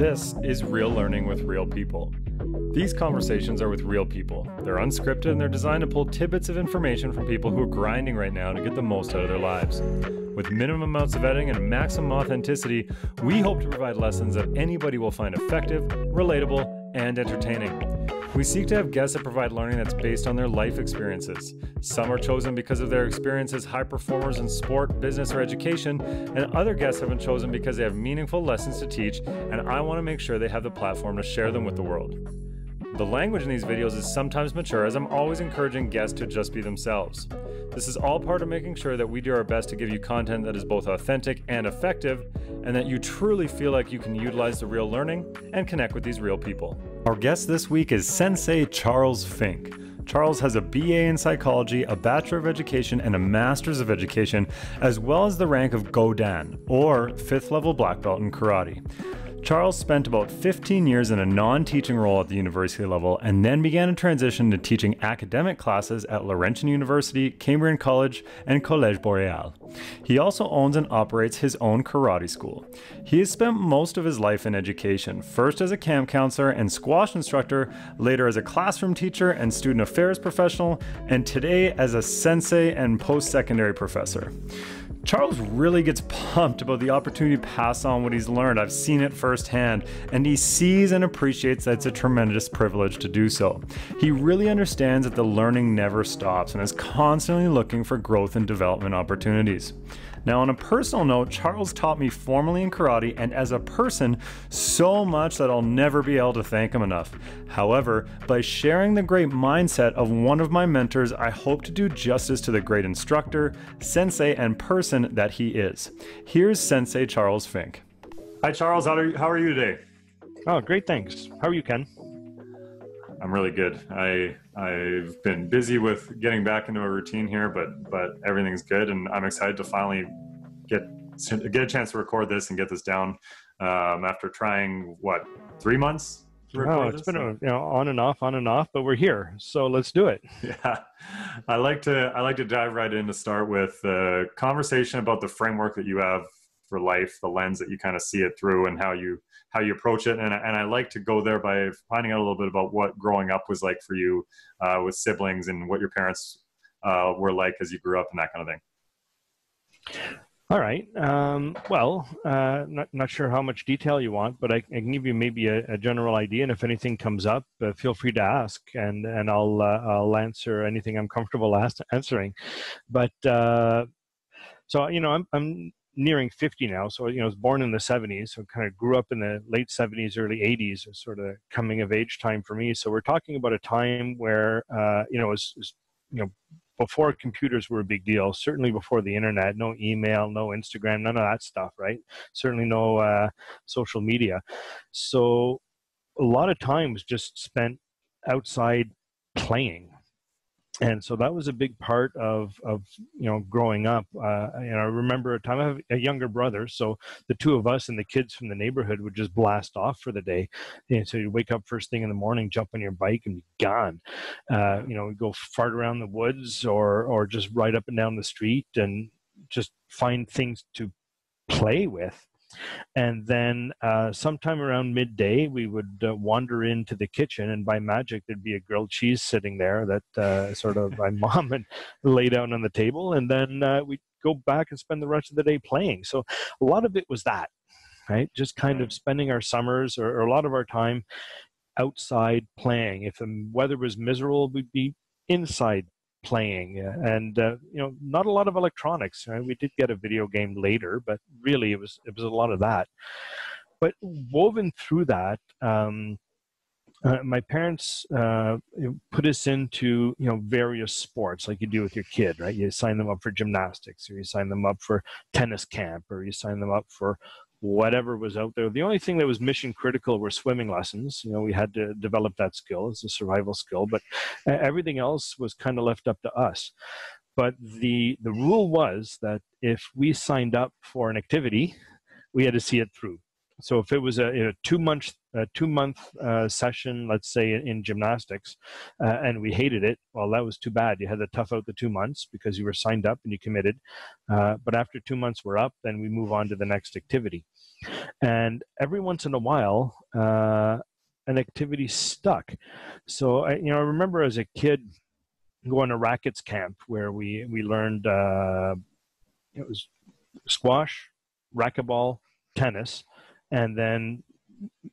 This is Real Learning with Real People. These conversations are with real people. They're unscripted and they're designed to pull tidbits of information from people who are grinding right now to get the most out of their lives. With minimum amounts of editing and maximum authenticity, we hope to provide lessons that anybody will find effective, relatable, and entertaining. We seek to have guests that provide learning that's based on their life experiences. Some are chosen because of their experience as high performers in sport, business, or education, and other guests have been chosen because they have meaningful lessons to teach, and I want to make sure they have the platform to share them with the world. The language in these videos is sometimes mature, as I'm always encouraging guests to just be themselves. This is all part of making sure that we do our best to give you content that is both authentic and effective, and that you truly feel like you can utilize the real learning and connect with these real people. Our guest this week is Sensei Charles Fink. Charles has a B.A. in psychology, a Bachelor of Education, and a Master's of Education, as well as the rank of Godan, or 5th level black belt in karate. Charles spent about 15 years in a non-teaching role at the university level and then began a transition to teaching academic classes at Laurentian University, Cambrian College, and Collège Boréal. He also owns and operates his own karate school. He has spent most of his life in education, first as a camp counselor and squash instructor, later as a classroom teacher and student affairs professional, and today as a sensei and post-secondary professor. Charles really gets pumped about the opportunity to pass on what he's learned. I've seen it firsthand, and he sees and appreciates that it's a tremendous privilege to do so. He really understands that the learning never stops and is constantly looking for growth and development opportunities. Now, on a personal note, Charles taught me formally in karate and as a person so much that I'll never be able to thank him enough. However, by sharing the great mindset of one of my mentors, I hope to do justice to the great instructor, sensei, and person that he is. Here's Sensei Charles Fink. Hi, Charles. How are you today? Oh, great. Thanks. How are you, Ken? I'm really good. I've been busy with getting back into a routine here, but everything's good, and I'm excited to finally get a chance to record this and get this down after trying 3 months to record it's been on and off, but we're here, so let's do it. Yeah, I like to dive right in to start with a conversation about the framework that you have for life, the lens that you kind of see it through, and how you approach it. And I like to go there by finding out a little bit about what growing up was like for you with siblings and what your parents were like as you grew up and that kind of thing. All right. Not sure how much detail you want, but I can give you maybe a general idea. And if anything comes up, feel free to ask, and I'll answer anything I'm comfortable answering. But I'm nearing 50 now, so I was born in the 70s, so kind of grew up in the late 70s, early 80s, was sort of coming of age time for me. So we're talking about a time where it was before computers were a big deal, certainly before the internet, no email, no Instagram, none of that stuff, right? Certainly no social media. So a lot of time was just spent outside playing. And so that was a big part of growing up. I remember a time I have a younger brother, so the two of us and the kids from the neighborhood would just blast off for the day. And so you'd wake up first thing in the morning, jump on your bike, and be gone. We'd go fart around the woods or just ride up and down the street and just find things to play with. And then sometime around midday, we would wander into the kitchen, and by magic, there'd be a grilled cheese sitting there that sort of my mom had laid out on the table. And then we'd go back and spend the rest of the day playing. So a lot of it was that, right? Just kind of spending our summers or a lot of our time outside playing. If the weather was miserable, we'd be inside playing, and not a lot of electronics. Right? We did get a video game later, but really it was a lot of that. But woven through that, my parents put us into various sports, like you do with your kid, right? You sign them up for gymnastics, or you sign them up for tennis camp, or you sign them up for whatever was out there. The only thing that was mission critical were swimming lessons. We had to develop that skill as a survival skill, but everything else was kind of left up to us. But the rule was that if we signed up for an activity, we had to see it through. So if it was a 2-month session, let's say in gymnastics, and we hated it, well, that was too bad. You had to tough out the 2 months because you were signed up and you committed. But after 2 months were up, then we move on to the next activity. And every once in a while, an activity stuck. So I remember as a kid going to rackets camp where we learned it was squash, racquetball, tennis, and then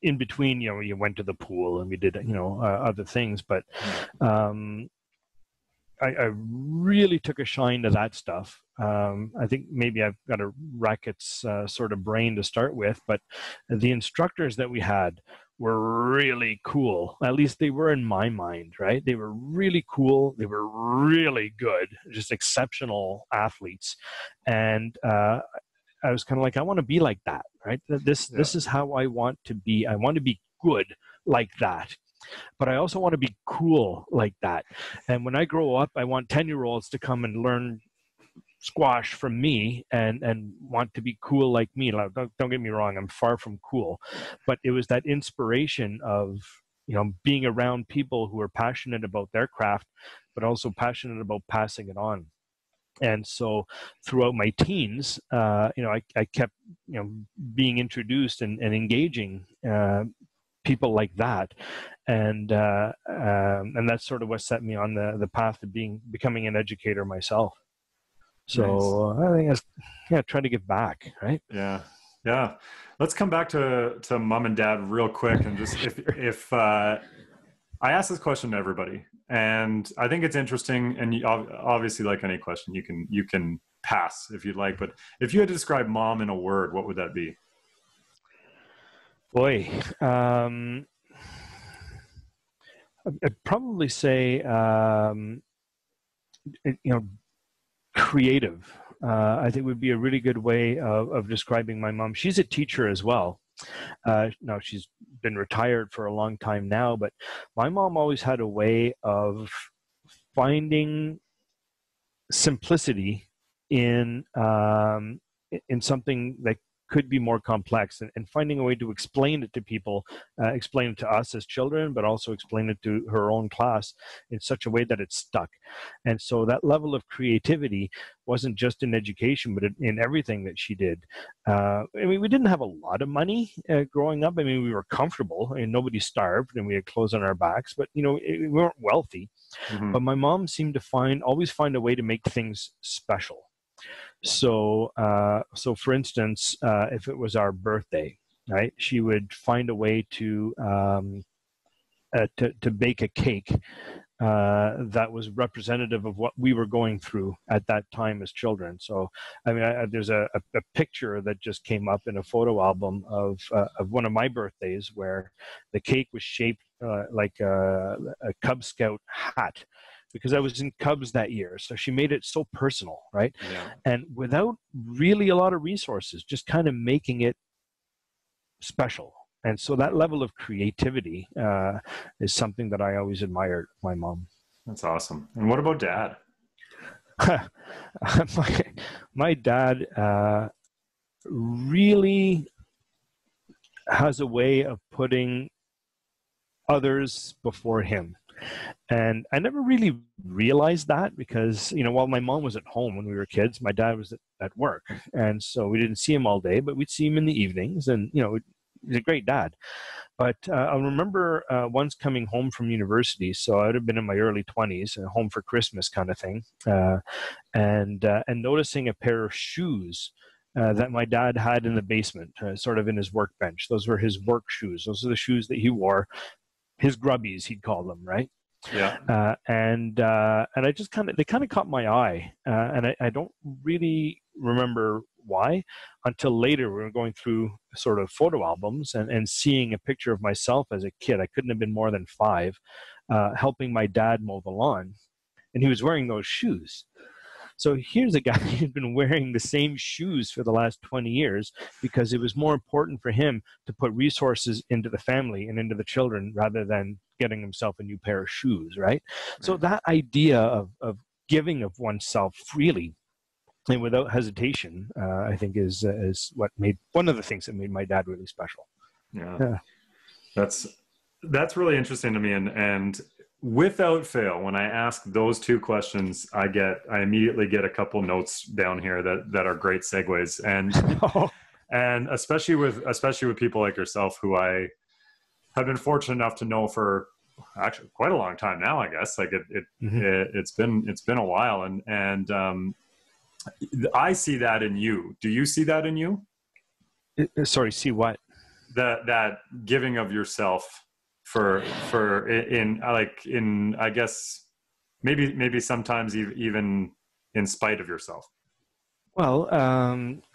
in between, you went to the pool and we did, other things. But I really took a shine to that stuff. I think maybe I've got a rackets sort of brain to start with, but the instructors that we had were really cool. At least they were in my mind, right? They were really cool. They were really good, just exceptional athletes. And I was kind of like, I want to be like that, right? This is how I want to be. I want to be good like that. But I also want to be cool like that. And when I grow up, I want 10-year-olds to come and learn squash from me and want to be cool like me. Don't get me wrong, I'm far from cool. But it was that inspiration of, being around people who are passionate about their craft, but also passionate about passing it on. And so throughout my teens, I kept, being introduced and engaging people like that. And that's sort of what set me on the path to becoming an educator myself. So nice. I think that's, trying to give back, right? Yeah. Yeah. Let's come back to mom and dad real quick. And just if I ask this question to everybody, and I think it's interesting, and obviously, like any question, you can pass if you'd like, but if you had to describe mom in a word, what would that be? Boy, I'd probably say, creative. I think would be a really good way of describing my mom. She's a teacher as well. Now she's been retired for a long time now, but my mom always had a way of finding simplicity in something that could be more complex, and finding a way to explain it to people, explain it to us as children, but also explain it to her own class in such a way that it stuck. And so that level of creativity wasn't just in education, but in everything that she did. We didn't have a lot of money growing up. We were comfortable, and nobody starved, and we had clothes on our backs, but we weren't wealthy. Mm-hmm. But my mom seemed to always find a way to make things special. So for instance, if it was our birthday, right, she would find a way to bake a cake that was representative of what we were going through at that time as children. So, there's a picture that just came up in a photo album of one of my birthdays where the cake was shaped like a Cub Scout hat, because I was in Cubs that year. So she made it so personal, right? Yeah. And without really a lot of resources, just kind of making it special. And so that level of creativity is something that I always admired my mom. That's awesome. And what about dad? my dad really has a way of putting others before him. And I never really realized that because, while my mom was at home when we were kids, my dad was at work. And so we didn't see him all day, but we'd see him in the evenings. And, he's a great dad. But I remember once coming home from university, so I would have been in my early 20s, home for Christmas kind of thing, and noticing a pair of shoes that my dad had in the basement, sort of in his workbench. Those were his work shoes. Those are the shoes that he wore. His grubbies, he'd call them, right? Yeah. And I just they kind of caught my eye, and I don't really remember why until later. We were going through sort of photo albums and seeing a picture of myself as a kid. I couldn't have been more than 5, helping my dad mow the lawn, and he was wearing those shoes. So here's a guy who'd been wearing the same shoes for the last 20 years because it was more important for him to put resources into the family and into the children rather than getting himself a new pair of shoes, right? So that idea of giving of oneself freely and without hesitation, I think is what made one of the things that made my dad really special. Yeah. That's really interesting to me. And without fail, when I ask those two questions, I immediately get a couple notes down here that are great segues. And especially with people like yourself, who I have been fortunate enough to know for actually quite a long time now, I guess. Like it's been a while, and I see that in you. Do you see that in you? Sorry, see what? That giving of yourself for I guess maybe sometimes even in spite of yourself. Well,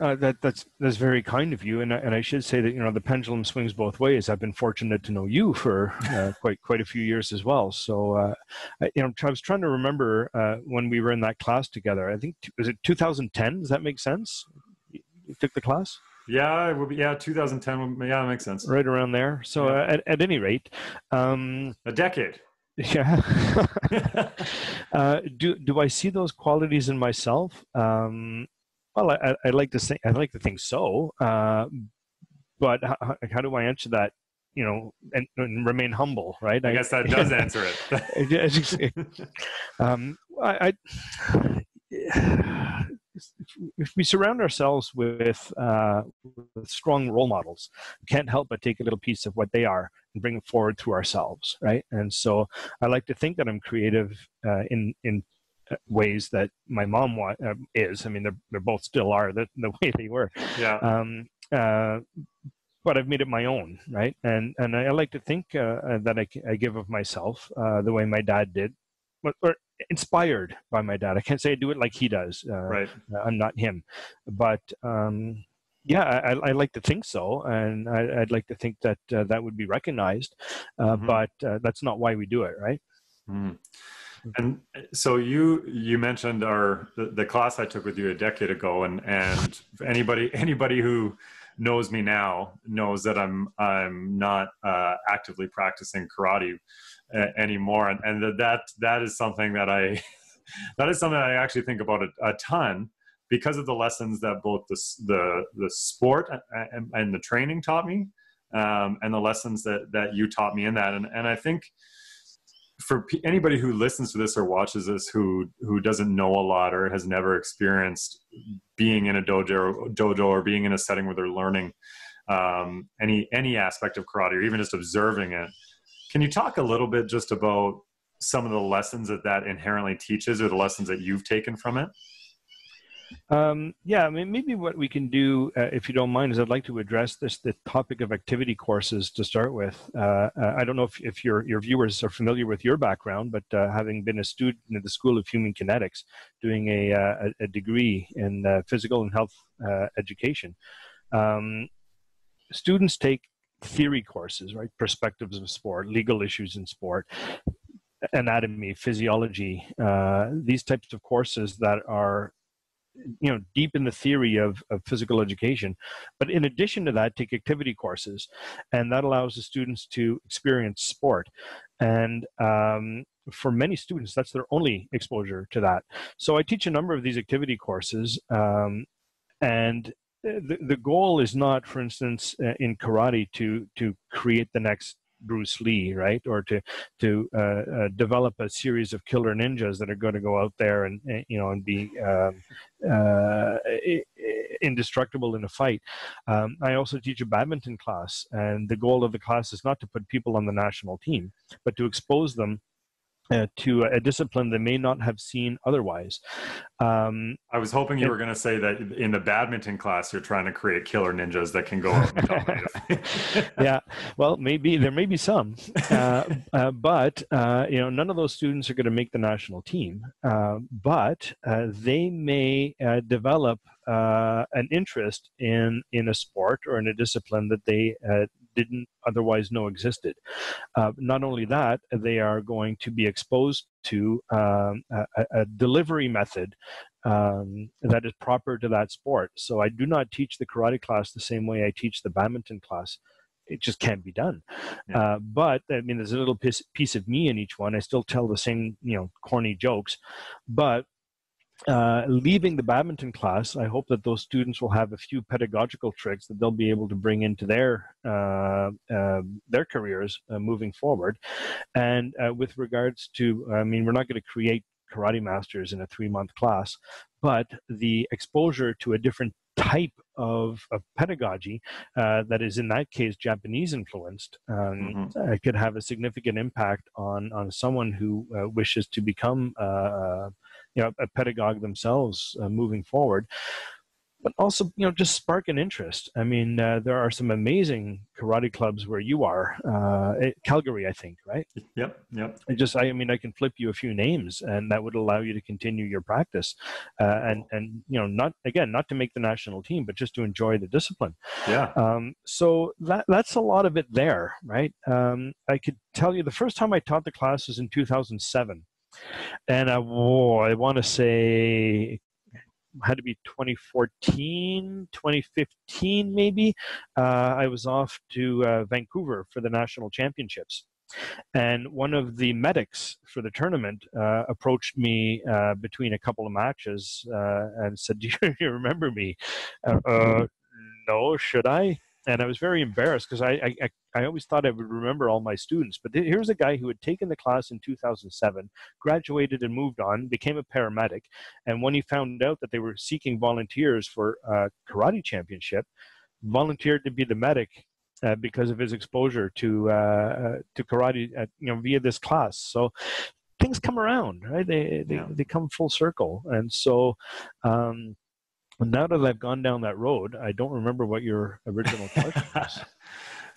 that's very kind of you, and I should say that the pendulum swings both ways. I've been fortunate to know you for quite a few years as well. So I was trying to remember when we were in that class together. I think was it 2010? Does that make sense? You took the class? Yeah, it would be. Yeah, 2010. Yeah, that makes sense. Right around there. So yeah. At any rate, a decade. Yeah. Do I see those qualities in myself? Well, I like to think so. But how do I answer that? And remain humble, right? I guess that does answer it. If we surround ourselves with strong role models, we can't help but take a little piece of what they are and bring it forward through ourselves, right? And so I like to think that I'm creative in ways that my mom is. I mean, they're both still are the way they were. Yeah. But I've made it my own, right? And I like to think that I give of myself the way my dad did, or inspired by my dad. I can't say I do it like he does. Right. I'm not him, but yeah, I like to think so, and I'd like to think that that would be recognized. But that's not why we do it, right? Mm. And so you mentioned the class I took with you a decade ago, and anybody who knows me now knows that I'm not actively practicing karate anymore, and that is something that I actually think about a ton, because of the lessons that both the sport and the training taught me, and the lessons that you taught me in that, and I think for anybody who listens to this or watches this who doesn't know a lot or has never experienced being in a dojo or being in a setting where they're learning any aspect of karate, or even just observing it, can you talk a little bit just about some of the lessons that inherently teaches, or the lessons that you've taken from it? Yeah, I mean, maybe what we can do, if you don't mind, is I'd like to address the topic of activity courses to start with. I don't know if your viewers are familiar with your background, but having been a student at the School of Human Kinetics, doing a degree in physical and health education, students take theory courses, right? Perspectives of sport, legal issues in sport, anatomy, physiology, these types of courses that are deep in the theory of physical education. But in addition to that, take activity courses, and that allows the students to experience sport. And for many students, that's their only exposure to that. So I teach a number of these activity courses, and the goal is not, for instance, in karate to create the next Bruce Lee, right? Or to develop a series of killer ninjas that are going to go out there and be indestructible in a fight. I also teach a badminton class, and the goal of the class is not to put people on the national team, but to expose them to a discipline they may not have seen otherwise. I was hoping you were going to say that in the badminton class, you're trying to create killer ninjas that can go out and dominate. Yeah, well, maybe there may be some, but none of those students are going to make the national team. But they may develop an interest in a sport or in a discipline that they didn't otherwise know existed. Not only that, they are going to be exposed to a delivery method that is proper to that sport. So I do not teach the karate class the same way I teach the badminton class. It just can't be done. Yeah. But I mean, there's a little piece of me in each one. I still tell the same, corny jokes, but leaving the badminton class, I hope that those students will have a few pedagogical tricks that they'll be able to bring into their careers moving forward. And with regards to, I mean, we're not going to create karate masters in a 3-month class, but the exposure to a different type of pedagogy that is in that case Japanese influenced could have a significant impact on someone who wishes to become a pedagogue themselves moving forward, but also just spark an interest. I mean, there are some amazing karate clubs where you are, Calgary, I think, right? Yep. I mean, I can flip you a few names, and that would allow you to continue your practice, and not to make the national team, but just to enjoy the discipline. Yeah. So that's a lot of it there, right? I could tell you the first time I taught the class was in 2007, and I want to say had to be 2014, 2015, maybe. I was off to Vancouver for the national championships. And one of the medics for the tournament approached me between a couple of matches and said, "Do you remember me?" No, should I? And I was very embarrassed because I always thought I would remember all my students. But here's a guy who had taken the class in 2007, graduated and moved on, became a paramedic. And when he found out that they were seeking volunteers for a karate championship, volunteered to be the medic because of his exposure to karate, via this class. So things come around, right? They come full circle. And so now that I've gone down that road, I don't remember what your original question was.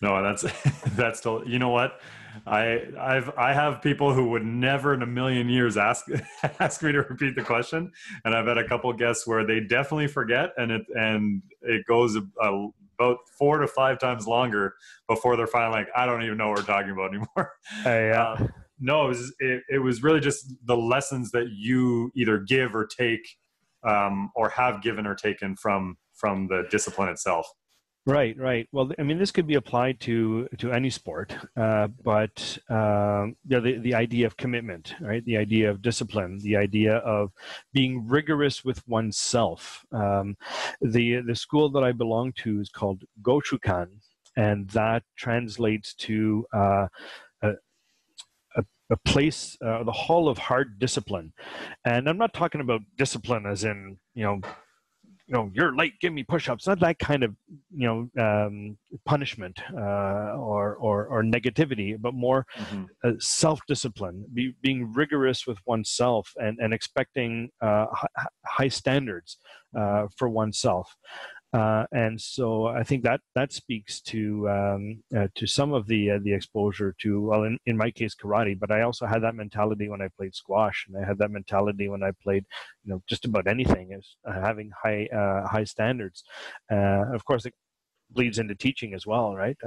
No, that's totally, you know what? I have people who would never in a million years ask me to repeat the question. And I've had a couple guests where they definitely forget, and it goes about 4 to 5 times longer before they're finally like, I don't even know what we're talking about anymore. No, it was really just the lessons that you either give or take, or have given or taken from the discipline itself. Right. Well, I mean, this could be applied to any sport, but the idea of commitment, right? The idea of discipline, the idea of being rigorous with oneself. The school that I belong to is called Goshukan, and that translates to a place, the hall of hard discipline. And I'm not talking about discipline as in, you're late, give me push-ups. Not that kind of, punishment or negativity, but more self-discipline, being rigorous with oneself and expecting high standards for oneself. And so I think that speaks to some of the exposure to, well, in my case, karate, but I also had that mentality when I played squash, and I had that mentality when I played, just about anything, is having high standards. Of course, it bleeds into teaching as well, right?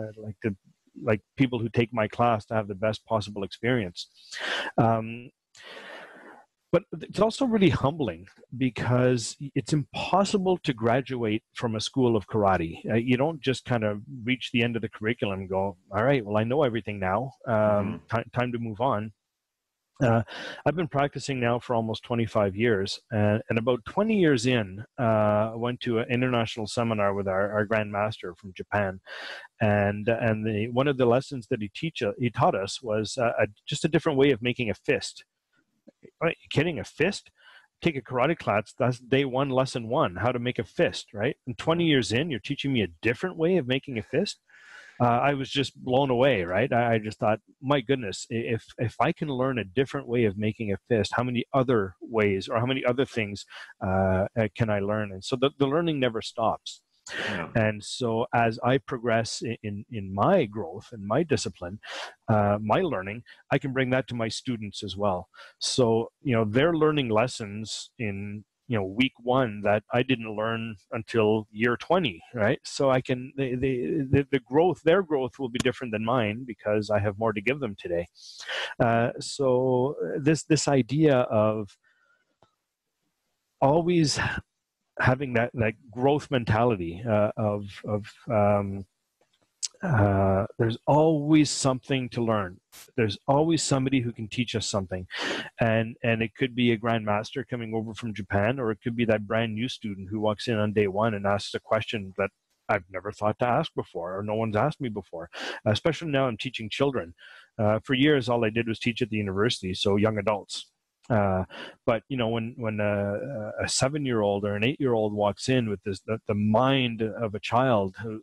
Like people who take my class to have the best possible experience. But it's also really humbling because it's impossible to graduate from a school of karate. You don't just kind of reach the end of the curriculum and go, all right, well, I know everything now. Time to move on. I've been practicing now for almost 25 years. And about 20 years in, I went to an international seminar with our Grand Master from Japan. And one of the lessons that he taught us was just a different way of making a fist. Are you kidding? A fist? Take a karate class, that's day 1, lesson 1, how to make a fist, right? And 20 years in, you're teaching me a different way of making a fist? I was just blown away, right? I just thought, my goodness, if I can learn a different way of making a fist, how many other ways or how many other things can I learn? And so the learning never stops. Yeah. And so as I progress in my growth and my discipline, my learning, I can bring that to my students as well. So, they're learning lessons in, week 1 that I didn't learn until year 20, right? So I can, the growth, their growth will be different than mine because I have more to give them today. So this idea of always having that growth mentality of There's always something to learn. There's always somebody who can teach us something. And it could be a grandmaster coming over from Japan, or it could be that brand new student who walks in on day one and asks a question that I've never thought to ask before, or no one's asked me before. Especially now I'm teaching children. For years, all I did was teach at the university, so young adults. But you know, when a 7-year-old or an 8-year-old walks in with the mind of a child who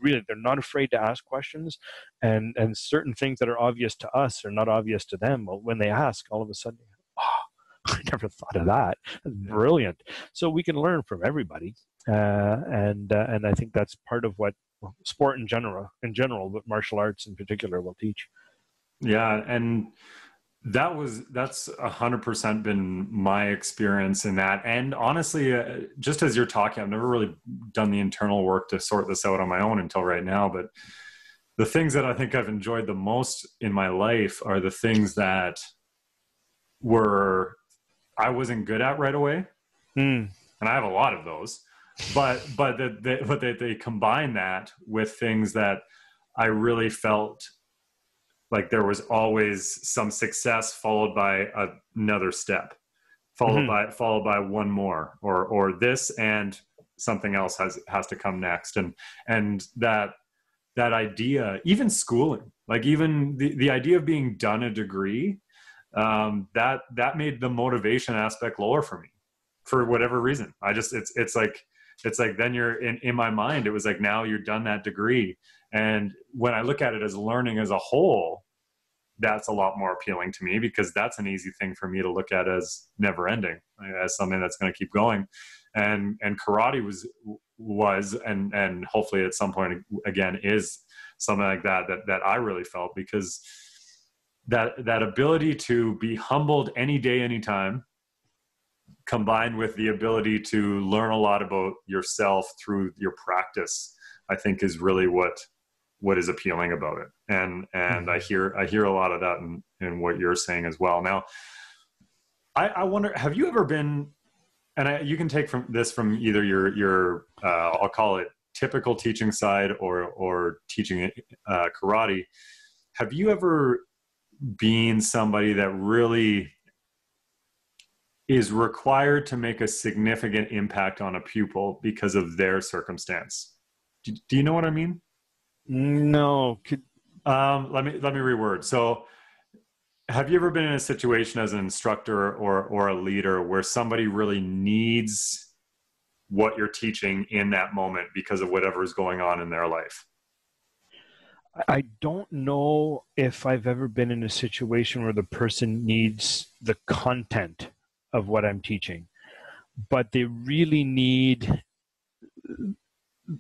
really, they're not afraid to ask questions, and certain things that are obvious to us are not obvious to them. Well, when they ask, all of a sudden, oh, I never thought of that. That's brilliant. So we can learn from everybody, and I think that's part of what sport in general, but martial arts in particular, will teach. Yeah, and that's 100% been my experience in that. And honestly, just as you're talking, I've never really done the internal work to sort this out on my own until right now. But the things that I think I've enjoyed the most in my life are the things that I wasn't good at right away. And I have a lot of those, but they combine that with things that I really felt like there was always some success followed by another step, followed by one more, or this and something else has to come next. And that idea, even schooling, like even the idea of being done a degree, that made the motivation aspect lower for me for whatever reason. It's like then you're in my mind, it was like, now you're done that degree. And when I look at it as learning as a whole, that's a lot more appealing to me, because that's an easy thing for me to look at as never ending, as something that's going to keep going. And karate was, and hopefully at some point again is something like that I really felt, because that ability to be humbled any day, anytime, combined with the ability to learn a lot about yourself through your practice, I think is really what is appealing about it. And I hear a lot of that in what you're saying as well. Now, I wonder, have you ever been, and you can take from either your I'll call it typical teaching side or teaching karate. Have you ever been somebody that really is required to make a significant impact on a pupil because of their circumstance? Do you know what I mean? No. Let me reword. So have you ever been in a situation as an instructor or a leader where somebody really needs what you're teaching in that moment because of whatever is going on in their life? I don't know if I've ever been in a situation where the person needs the content of what I'm teaching, but they really need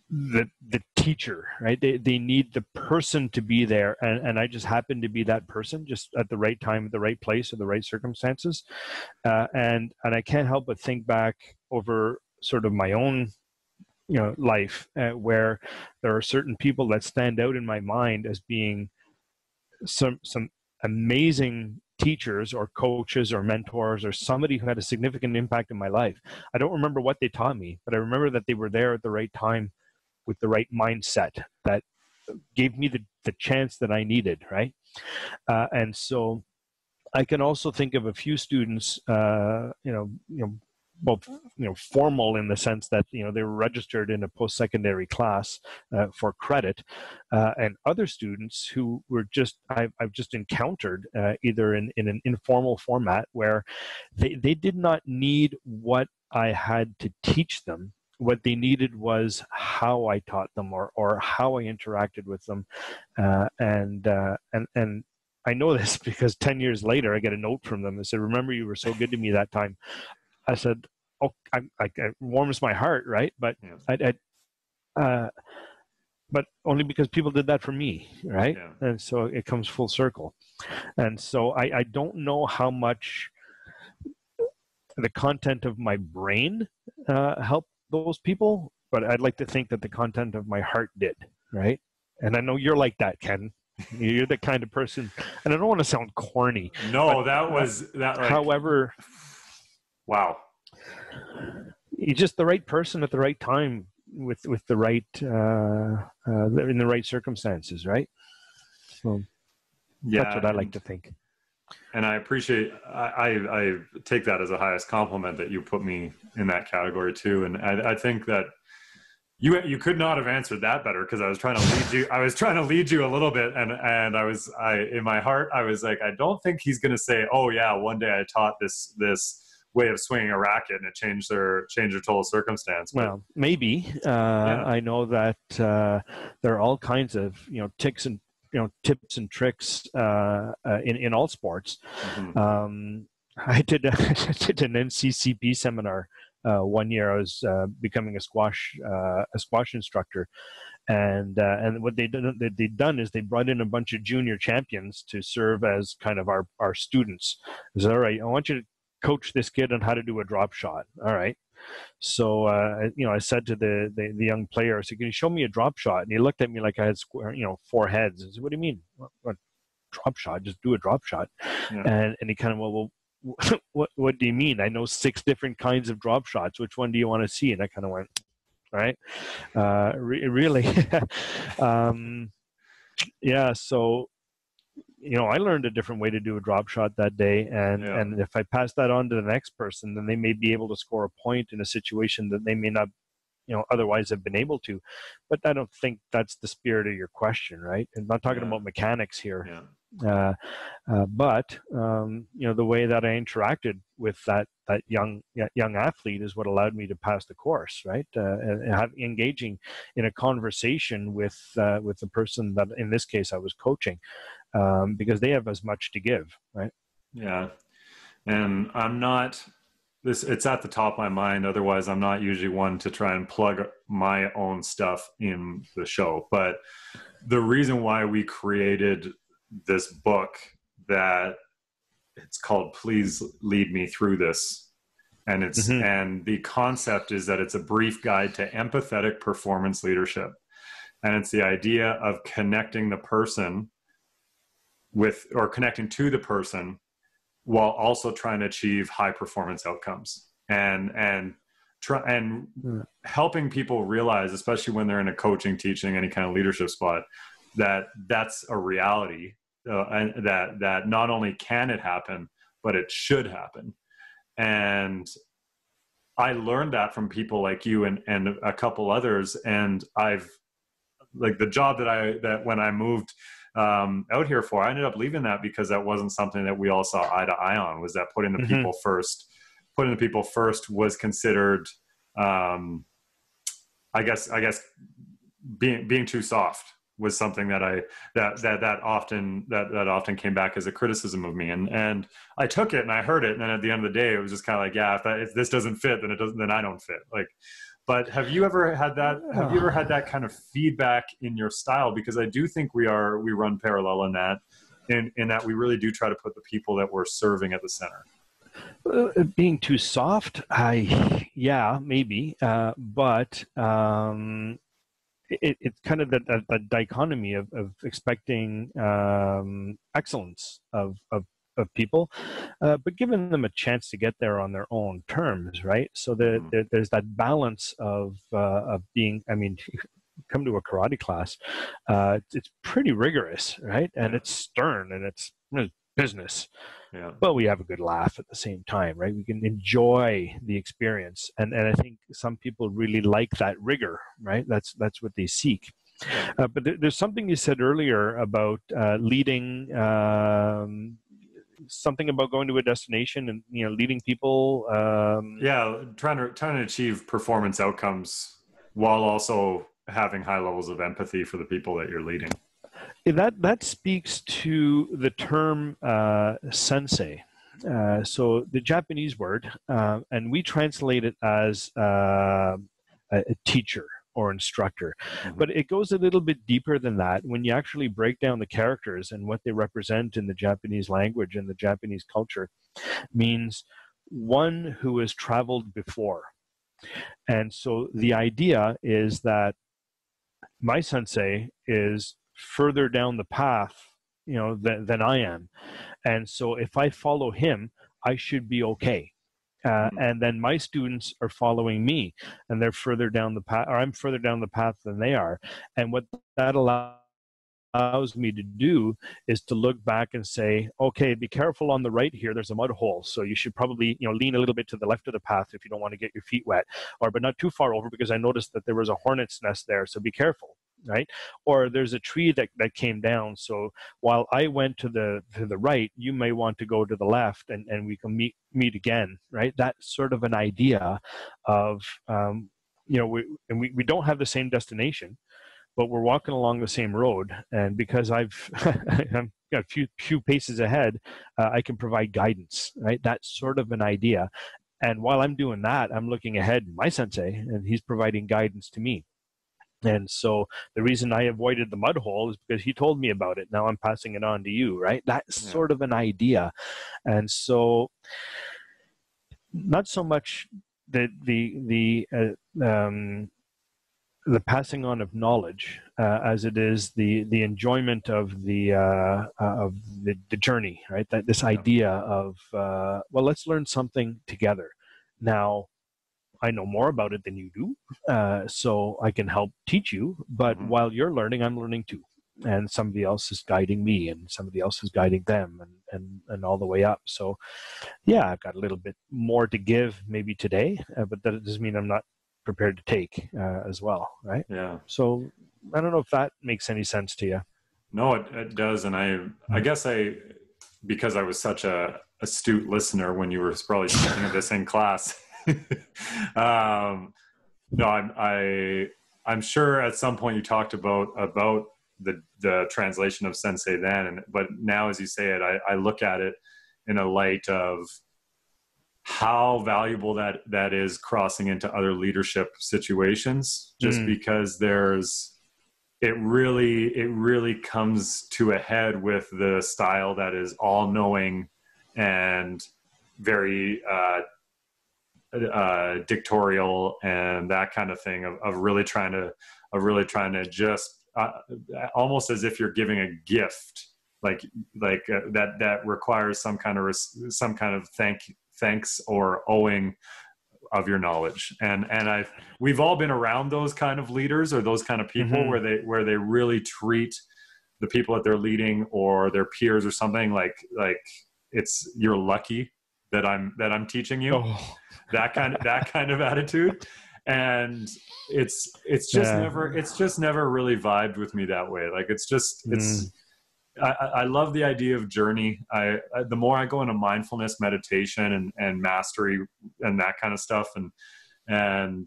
the teacher, right? They need the person to be there, and I just happen to be that person, just at the right time, at the right place, or the right circumstances. And I can't help but think back over sort of my own life, where there are certain people that stand out in my mind as being some amazing teachers or coaches or mentors or somebody who had a significant impact in my life. I don't remember what they taught me, but I remember that they were there at the right time with the right mindset that gave me the chance that I needed, right? And so I can also think of a few students, both formal in the sense that they were registered in a post-secondary class for credit, and other students who were just I've just encountered either in an informal format where they did not need what I had to teach them. What they needed was how I taught them or how I interacted with them, and I know this because 10 years later I get a note from them that said, "Remember, you were so good to me that time." I said, "Oh, it warms my heart, right?" But but only because people did that for me, right? Yeah. And so it comes full circle. And so I don't know how much the content of my brain helped those people, but I'd like to think that the content of my heart did, right? And I know you're like that, Ken. You're the kind of person, and I don't want to sound corny. No, that was that. Like, however, wow. You're just the right person at the right time with the right in the right circumstances, right? So Yeah, that's what I like to think. And I appreciate, I take that as the highest compliment that you put me in that category too. And I think that you could not have answered that better, because I was trying to lead you a little bit, and in my heart I was like, I don't think he's going to say, oh yeah, one day I taught this way of swinging a racket and it changed their total circumstance. But, well, maybe I know that there are all kinds of tips and tricks in all sports. Mm-hmm. I did an NCCP seminar. 1 year I was becoming a squash instructor, and what they'd done is they brought in a bunch of junior champions to serve as kind of our students. I said, all right, I want you to coach this kid on how to do a drop shot. All right. So I said to the young player, I said, can you show me a drop shot? And he looked at me like I had four heads. I said, what do you mean? What drop shot? Just do a drop shot. Yeah. And he kind of went, well, what do you mean? I know 6 different kinds of drop shots. Which one do you want to see? And I kind of went, all right, really? Yeah. So, I learned a different way to do a drop shot that day. And if I pass that on to the next person, then they may be able to score a point in a situation that they may not, otherwise have been able to. But I don't think that's the spirit of your question, right? I'm not talking about mechanics here. Yeah. But the way that I interacted with that young athlete is what allowed me to pass the course, right? And engaging in a conversation with the person that in this case I was coaching, because they have as much to give, right? Yeah, and it's at the top of my mind. Otherwise, I'm not usually one to try and plug my own stuff in the show. But the reason why we created this book, that it's called Please Lead Me Through This, and it's and the concept is that it's a brief guide to empathetic performance leadership, and it's the idea of connecting the person connecting to the person while also trying to achieve high performance outcomes, and helping people realize, especially when they're in a coaching, teaching, any kind of leadership spot, that that's a reality. And that not only can it happen, but it should happen. And I learned that from people like you and a couple others. And I've like the job that when I moved out here for, I ended up leaving that because that wasn't something that we all saw eye to eye on. Was that putting the people first was considered, I guess being too soft was something that often came back as a criticism of me, and I took it and I heard it, and then at the end of the day, it was just kind of like, yeah, if this doesn't fit, then I don't fit. Like, but have you ever had that kind of feedback in your style? Because I do think we run parallel in that we really do try to put the people that we're serving at the center. Being too soft, maybe, but it's kind of that dichotomy of expecting excellence of people, but giving them a chance to get there on their own terms, right? So there's that balance of being, I mean, come to a karate class, it's pretty rigorous, right? And it's stern, and it's business. Yeah. But we have a good laugh at the same time, right? We can enjoy the experience, and I think some people really like that rigor, right? That's what they seek. But there's something you said earlier about leading, something about going to a destination and leading people. Trying to achieve performance outcomes while also having high levels of empathy for the people that you're leading. That speaks to the term sensei. So the Japanese word, and we translate it as a teacher or instructor. Mm-hmm. But it goes a little bit deeper than that. When you actually break down the characters and what they represent in the Japanese language and the Japanese culture, means one who has traveled before. And so the idea is that my sensei is further down the path, than I am. And so if I follow him, I should be okay. And then my students are following me, and they're further down the path, or I'm further down the path than they are. And what that allows me to do is to look back and say, okay, be careful on the right here, there's a mud hole, so you should probably, lean a little bit to the left of the path if you don't want to get your feet wet, but not too far over, because I noticed that there was a hornet's nest there, so be careful, right? Or there's a tree that came down, so while I went to the right, you may want to go to the left, and we can meet again, right? That's sort of an idea of we don't have the same destination, but we're walking along the same road, and because I'm a few paces ahead, I can provide guidance, right? That's sort of an idea. And while I'm doing that, I'm looking ahead at my sensei, and he's providing guidance to me. And so the reason I avoided the mud hole is because he told me about it. Now I'm passing it on to you, right? That's sort of an idea. And so not so much the passing on of knowledge as it is the enjoyment of the journey, right? That this idea of let's learn something together. Now, I know more about it than you do, so I can help teach you. But while you're learning, I'm learning too, and somebody else is guiding me, and somebody else is guiding them, and all the way up. So, yeah, I've got a little bit more to give maybe today, but that doesn't mean I'm not prepared to take as well, right? Yeah. So I don't know if that makes any sense to you. No, it does, and I guess because I was such a astute listener when you were probably speaking of this in class. No, I'm sure at some point you talked about the translation of Sensei then, but now as you say it, I look at it in a light of how valuable that is crossing into other leadership situations, just because it really comes to a head with the style that is all-knowing and very dictatorial and that kind of thing of really trying to just almost as if you're giving a gift, like that requires some kind of thanks or owing of your knowledge. And we've all been around those kind of leaders or those kind of people where they really treat the people that they're leading or their peers or something like it's, you're lucky that I'm teaching you. That kind of attitude. And it's just never really vibed with me that way. Like I love the idea of journey. The more I go into mindfulness meditation and mastery and that kind of stuff, and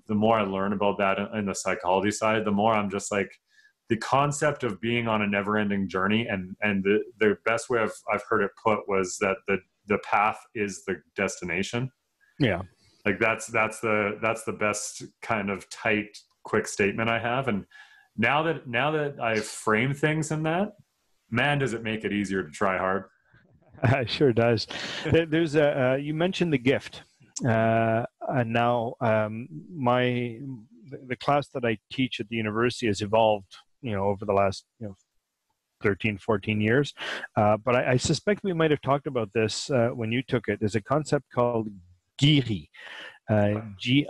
the more I learn about that in the psychology side, the more I'm just like, the concept of being on a never-ending journey, and the best way I've heard it put was that the path is the destination. Yeah. Like that's the best kind of tight, quick statement I have. And now that I've framed things in that, man, does it make it easier to try hard. It sure does. There's you mentioned the gift. And now the class that I teach at the university has evolved, over the last, 13, 14 years. But I suspect we might have talked about this when you took it. There's a concept called giri, Giri,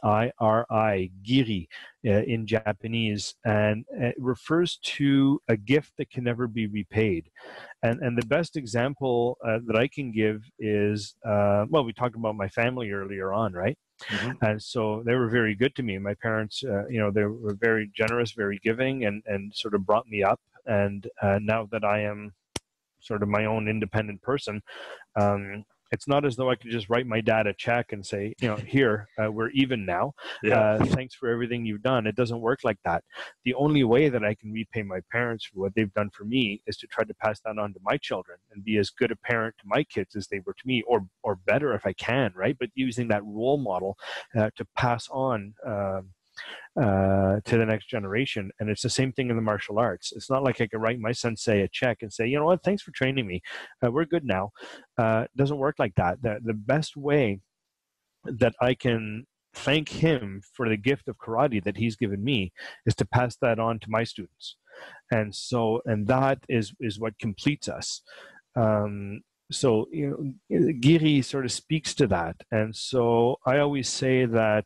giri in Japanese, and it refers to a gift that can never be repaid. And the best example that I can give is, we talked about my family earlier on, right? And so they were very good to me. My parents, they were very generous, very giving, and sort of brought me up. And now that I am sort of my own independent person, it's not as though I could just write my dad a check and say, here, we're even now. Thanks for everything you've done. It doesn't work like that. The only way that I can repay my parents for what they've done for me is to try to pass that on to my children and be as good a parent to my kids as they were to me, or better if I can, right? But using that role model to pass on to the next generation. And it's the same thing in the martial arts. It's not like I can write my sensei a check and say, you know what, thanks for training me. We're good now. It doesn't work like that. The best way that I can thank him for the gift of karate that he's given me is to pass that on to my students. And that is what completes us. so Giri sort of speaks to that, and so I always say that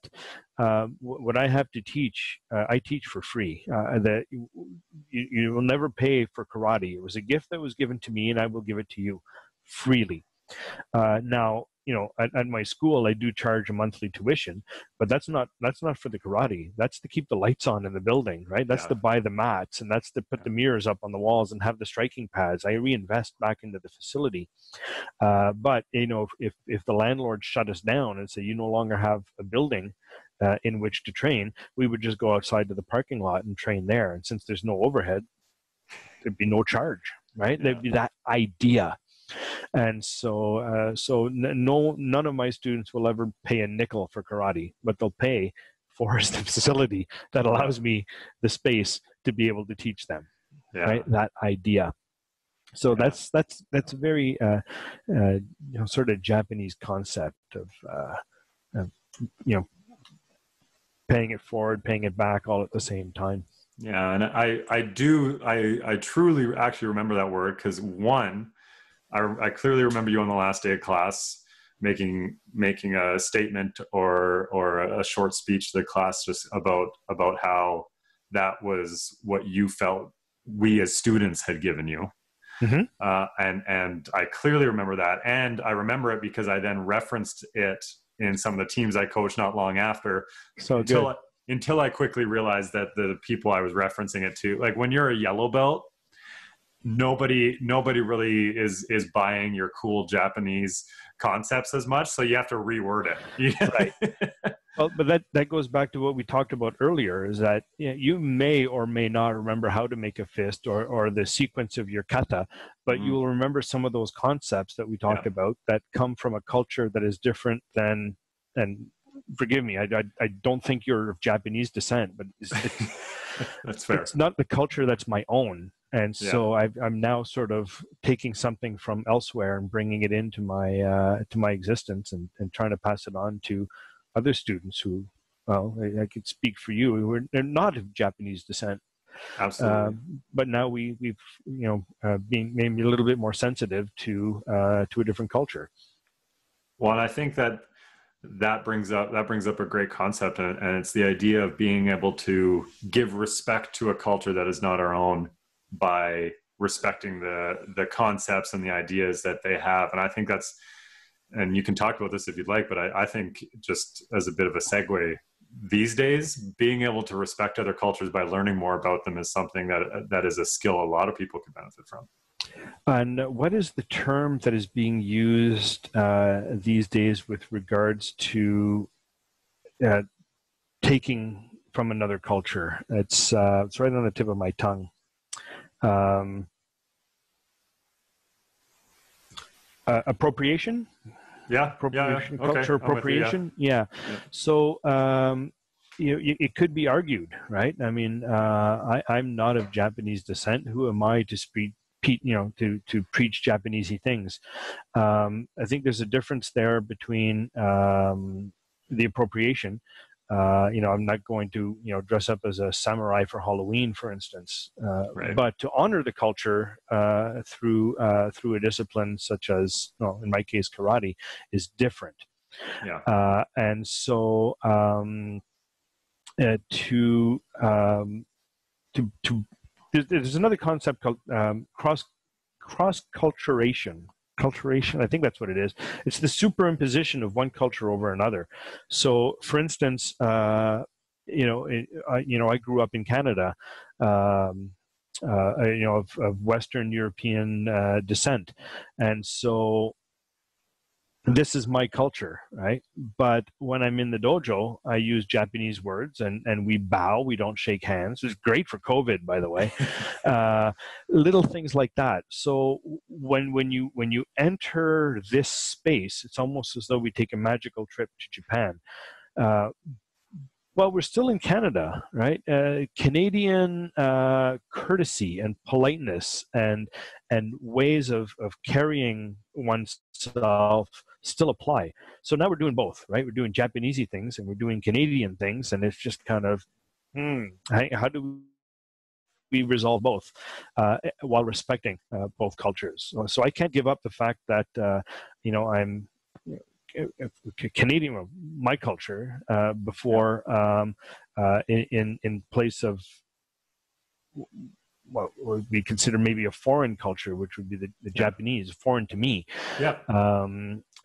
what I have to teach, I teach for free. That you will never pay for karate. It was a gift that was given to me, and I will give it to you freely. Now, at my school, I do charge a monthly tuition, but that's not for the karate. That's to keep the lights on in the building, right? That's to buy the mats, and that's to put the mirrors up on the walls and have the striking pads. I reinvest back into the facility. But if the landlord shut us down and say you no longer have a building in which to train, we would just go outside to the parking lot and train there. And since there's no overhead, there'd be no charge, right? There'd be that idea. And so, none of my students will ever pay a nickel for karate, but they'll pay for the facility that allows me the space to be able to teach them, right? That idea. So that's a very sort of Japanese concept of paying it forward, paying it back, all at the same time. Yeah, and I truly actually remember that word because I clearly remember you on the last day of class making a statement or a short speech to the class just about how that was what you felt we as students had given you. And I clearly remember that. And I remember it because I then referenced it in some of the teams I coached not long after. So until I quickly realized that the people I was referencing it to, like when you're a yellow belt, nobody really is buying your cool Japanese concepts as much, so you have to reword it. Right. Well, but that goes back to what we talked about earlier, is that you may or may not remember how to make a fist or the sequence of your kata, but you will remember some of those concepts that we talked about that come from a culture that is different than, and forgive me, I don't think you're of Japanese descent, but that's fair. It's not the culture that's my own. And so I'm now sort of taking something from elsewhere and bringing it into my existence and trying to pass it on to other students who, well, I could speak for you, they're not of Japanese descent. Absolutely. But now we've being maybe a little bit more sensitive to a different culture. Well, and I think that brings up a great concept, and it's the idea of being able to give respect to a culture that is not our own by respecting the concepts and the ideas that they have. And I think that's, and you can talk about this if you'd like, but I think just as a bit of a segue, these days, being able to respect other cultures by learning more about them is something that is a skill a lot of people can benefit from. And what is the term that is being used these days with regards to taking from another culture? It's right on the tip of my tongue. Appropriation? Appropriation. Culture appropriation. So it could be argued, right? I mean, I'm not of Japanese descent. Who am I to speak? To preach Japanesey things. I think there's a difference there between the appropriation. I'm not going to dress up as a samurai for Halloween, for instance. But to honor the culture through a discipline such as, in my case, karate, is different. And so there's another concept called cross-culturation. Culturation, I think that's what it is. It's the superimposition of one culture over another. So, for instance, I grew up in Canada, of Western European descent, and so this is my culture, right? But when I'm in the dojo, I use Japanese words and we bow, we don't shake hands. It's great for COVID, by the way. Little things like that. So when you enter this space, it's almost as though we take a magical trip to Japan. Well, we're still in Canada, right? Canadian courtesy and politeness and ways of carrying oneself still apply. So now we're doing both, right? We're doing Japanesey things and we're doing Canadian things, and it's just kind of, how do we resolve both while respecting both cultures? So I can't give up the fact that I'm Canadian, my culture, before in place of what would we consider maybe a foreign culture, which would be the Japanese, foreign to me. Yeah.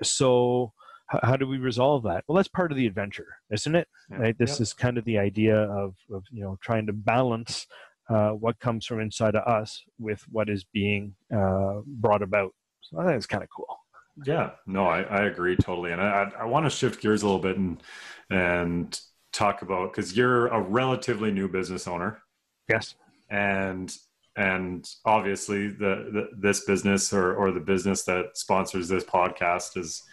So how do we resolve that? Well, that's part of the adventure, isn't it? Yeah. Right. This is kind of the idea of trying to balance what comes from inside of us with what is being brought about. So I think it's kind of cool. Yeah, no, I agree totally. And I want to shift gears a little bit and talk about, because you're a relatively new business owner. Yes. And obviously this business or the business that sponsors this podcast is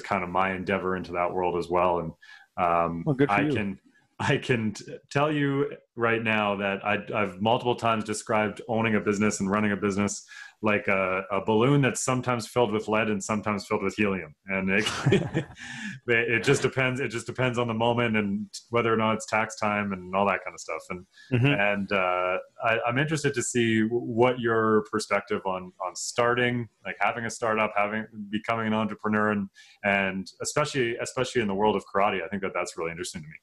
kind of my endeavor into that world as well. And well, good for you. I can tell you right now that I've multiple times described owning a business and running a business like a balloon that's sometimes filled with lead and sometimes filled with helium. And it just depends. It just depends on the moment and whether or not it's tax time and all that kind of stuff. And I'm interested to see what your perspective on starting, like having a startup, becoming an entrepreneur, and especially in the world of karate. I think that's really interesting to me.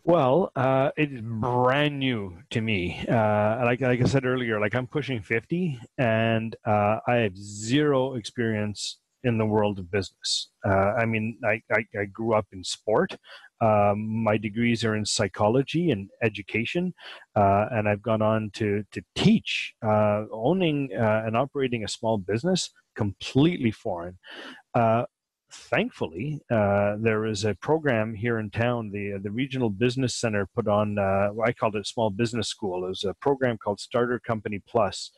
Well, it's brand new to me. Like I said earlier, like I'm pushing 50 and I have zero experience in the world of business. I mean, I grew up in sport. My degrees are in psychology and education, and I've gone on to teach. Owning and operating a small business, completely foreign. Thankfully, there is a program here in town. The Regional Business Center put on, I called it Small Business School. It was a program called Starter Company Plus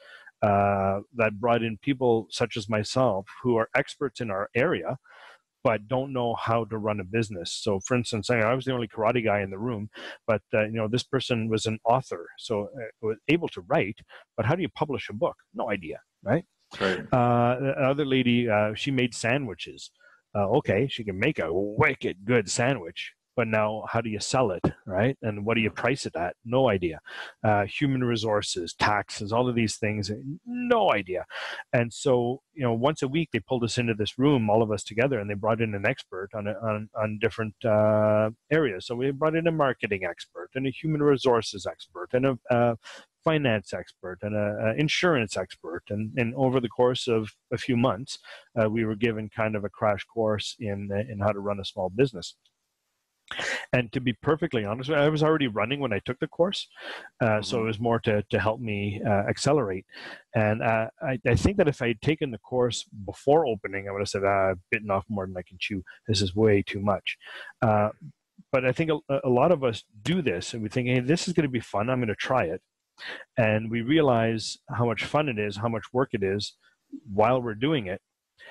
that brought in people such as myself who are experts in our area, but don't know how to run a business. So, for instance, I was the only karate guy in the room, but this person was an author, so was able to write. But how do you publish a book? No idea, right? Right. Another lady, she made sandwiches. Okay, she can make a wicked good sandwich, but now how do you sell it, right? And what do you price it at? No idea. Human resources, taxes, all of these things, no idea. And so, once a week they pulled us into this room, all of us together, and they brought in an expert on different areas. So we brought in a marketing expert and a human resources expert and a finance expert and an insurance expert. And over the course of a few months, we were given kind of a crash course in how to run a small business. And to be perfectly honest, I was already running when I took the course. So it was more to help me accelerate. And I think that if I had taken the course before opening, I would have said, I've bitten off more than I can chew. This is way too much. But I think a lot of us do this and we think, hey, this is going to be fun. I'm going to try it. And we realize how much fun it is, how much work it is while we're doing it.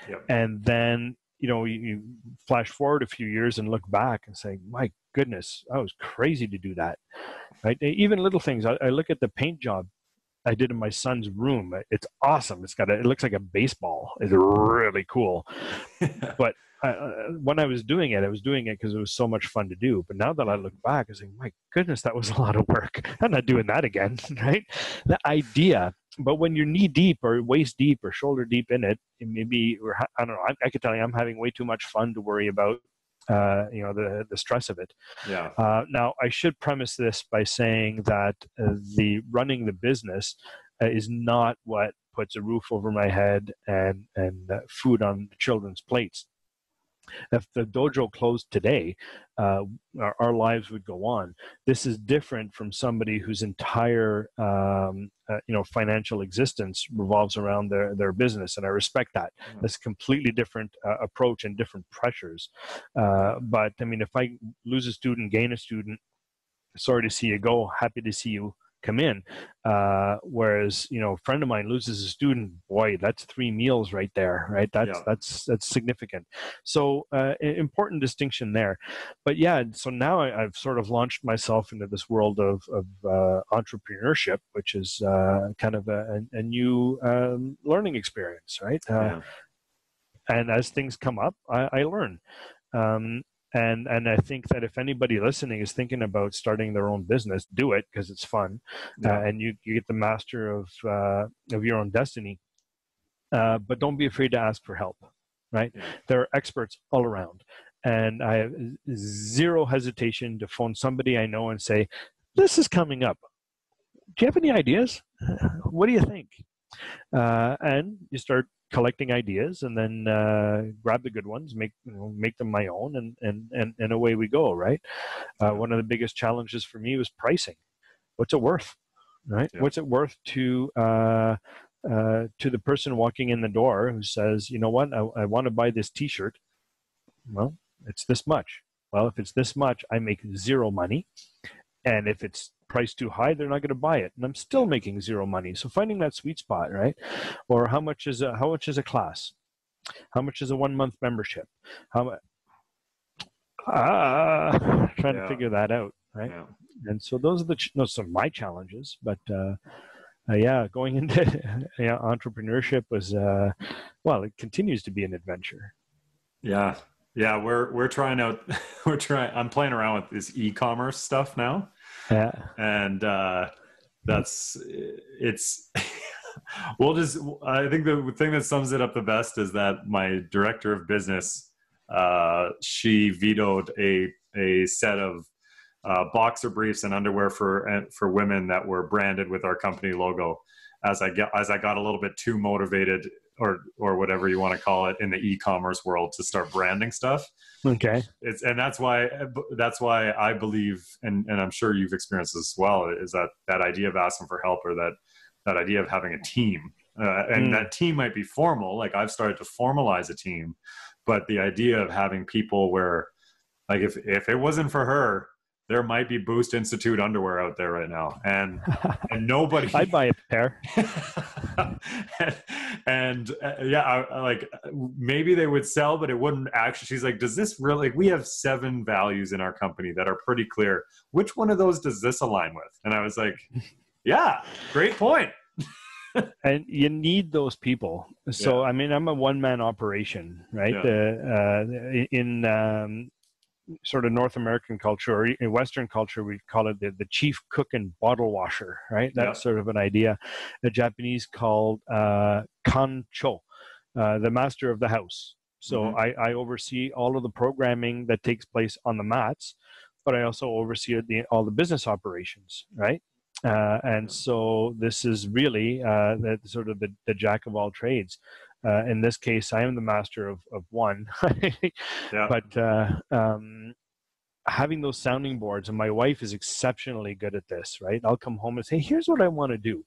Yep. And then, you flash forward a few years and look back and say, my goodness, I was crazy to do that. Right? Even little things. I look at the paint job I did in my son's room. It's awesome. It looks like a baseball. It's really cool. But when I was doing it because it was so much fun to do. But now that I look back, I say, my goodness, that was a lot of work. I'm not doing that again, right? The idea, but when you're knee deep or waist deep or shoulder deep in it, maybe, I don't know, I could tell you I'm having way too much fun to worry about, the stress of it. Yeah. Now, I should premise this by saying that the running the business is not what puts a roof over my head and food on the children's plates. If the dojo closed today, our lives would go on. This is different from somebody whose entire, financial existence revolves around their business, and I respect that. That's a completely different approach and different pressures. But I mean, if I lose a student, gain a student, sorry to see you go, happy to see you come in. Whereas, a friend of mine loses a student, boy, that's 3 meals right there, right? That's significant. So important distinction there. But yeah, so now I've sort of launched myself into this world of entrepreneurship, which is kind of a new learning experience, right? And as things come up, I learn. And I think that if anybody listening is thinking about starting their own business, do it because it's fun, and you get the master of your own destiny. But don't be afraid to ask for help, right? Yeah. There are experts all around, and I have zero hesitation to phone somebody I know and say, "This is coming up. Do you have any ideas? What do you think?" And you start collecting ideas, and then grab the good ones, make them my own, and away we go, right? One of the biggest challenges for me was pricing. What's it worth, right? What's it worth to the person walking in the door who says, "You know what, I want to buy this T-shirt." Well, it's this much. Well, if it's this much, I make zero money, and if it's priced too high, they're not going to buy it, and I'm still making zero money. So finding that sweet spot, right? Or how much is a class? How much is a 1-month membership? How trying to figure that out, right? Yeah. And so those are some of my challenges, but going into entrepreneurship was it continues to be an adventure. Yeah, we're trying out. I'm playing around with this e-commerce stuff now. Yeah, and it's. I think the thing that sums it up the best is that my director of business, she vetoed a set of boxer briefs and underwear for women that were branded with our company logo, as I got a little bit too motivated, or whatever you want to call it, in the e-commerce world, to start branding stuff. Okay. That's why I believe, and I'm sure you've experienced this as well, is that idea of asking for help, or that idea of having a team, and that team might be formal. Like, I've started to formalize a team, but the idea of having people where, like, if it wasn't for her, there might be Boost Institute underwear out there right now, and nobody. I'd buy a pair. Like, maybe they would sell, but it wouldn't actually. She's like, "Does this really?" We have 7 values in our company that are pretty clear. Which one of those does this align with? And I was like, "Yeah, great point." And you need those people. So I mean, I'm a one-man operation, right? In sort of North American culture, or in Western culture, we call it the chief cook and bottle washer, right? That's sort of an idea. The Japanese called kancho, the master of the house. So I oversee all of the programming that takes place on the mats, but I also oversee all the business operations, right? And so this is really the sort of the jack of all trades. In this case, I am the master of one, but having those sounding boards, and my wife is exceptionally good at this, right? I'll come home and say, "Here's what I want to do,"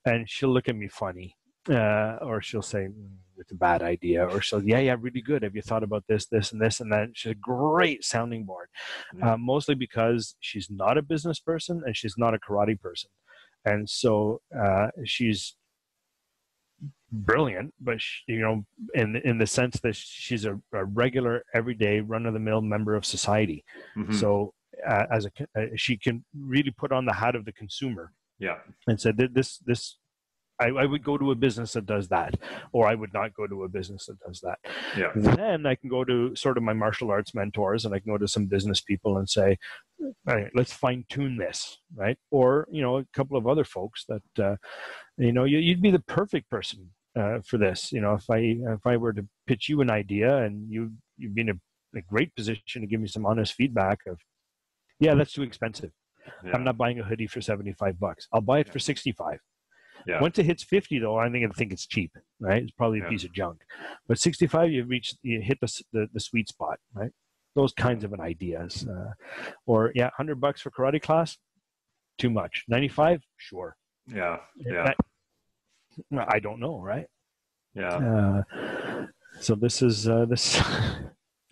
and she'll look at me funny, or she'll say, "It's a bad idea," or she'll, yeah, really good. Have you thought about this, this, and this, and that? She's a great sounding board, mostly because she's not a business person and she's not a karate person, and so she's brilliant, but in the sense that she's a regular, everyday, run-of-the-mill member of society. So she can really put on the hat of the consumer. Yeah, and said this. I would go to a business that does that, or I would not go to a business that does that. Yeah. Then I can go to sort of my martial arts mentors, and I can go to some business people and say, "All right, let's fine tune this," right? Or a couple of other folks that you'd be the perfect person for this. If I were to pitch you an idea, and you'd be in a great position to give me some honest feedback of, "Yeah, that's too expensive. Yeah. I'm not buying a hoodie for $75. I'll buy it for $65. Yeah. Once it hits 50, though, I think it's cheap, right? It's probably a piece of junk. But 65, you hit the sweet spot, right? Those kinds of ideas. Or $100 for karate class, too much. 95, sure. Yeah, yeah. I don't know, right? Yeah. So this is this.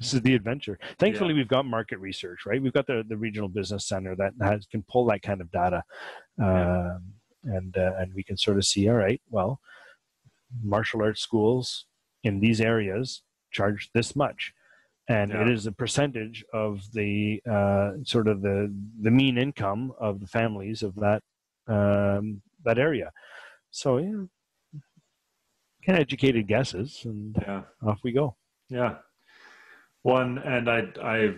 This is the adventure. Thankfully, we've got market research, right? We've got the regional business center that can pull that kind of data. And we can sort of see, all right, well, martial arts schools in these areas charge this much, and it is a percentage of the sort of the mean income of the families of that area. So kind of educated guesses, and off we go. Yeah. One, and I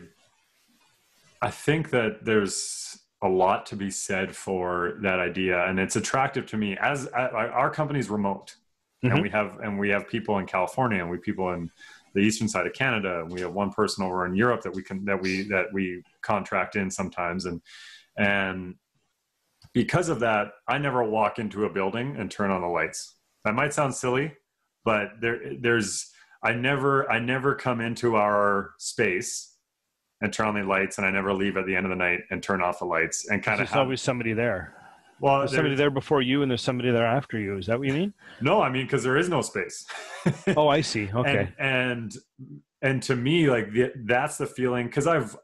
think that there's a lot to be said for that idea, and it's attractive to me. As our company's remote, Mm-hmm. and we have people in California, and we people in the eastern side of Canada, and we have one person over in Europe that we contract in sometimes, and because of that, I never walk into a building and turn on the lights. That might sound silly, but I never come into our space and turn on the lights, and I never leave at the end of the night and turn off the lights and kind of There's always somebody there. Well, there's somebody there before you, and there's somebody there after you. Is that what you mean? No, I mean, because there is no space. Oh, I see. Okay. And to me, like that's the feeling, because I've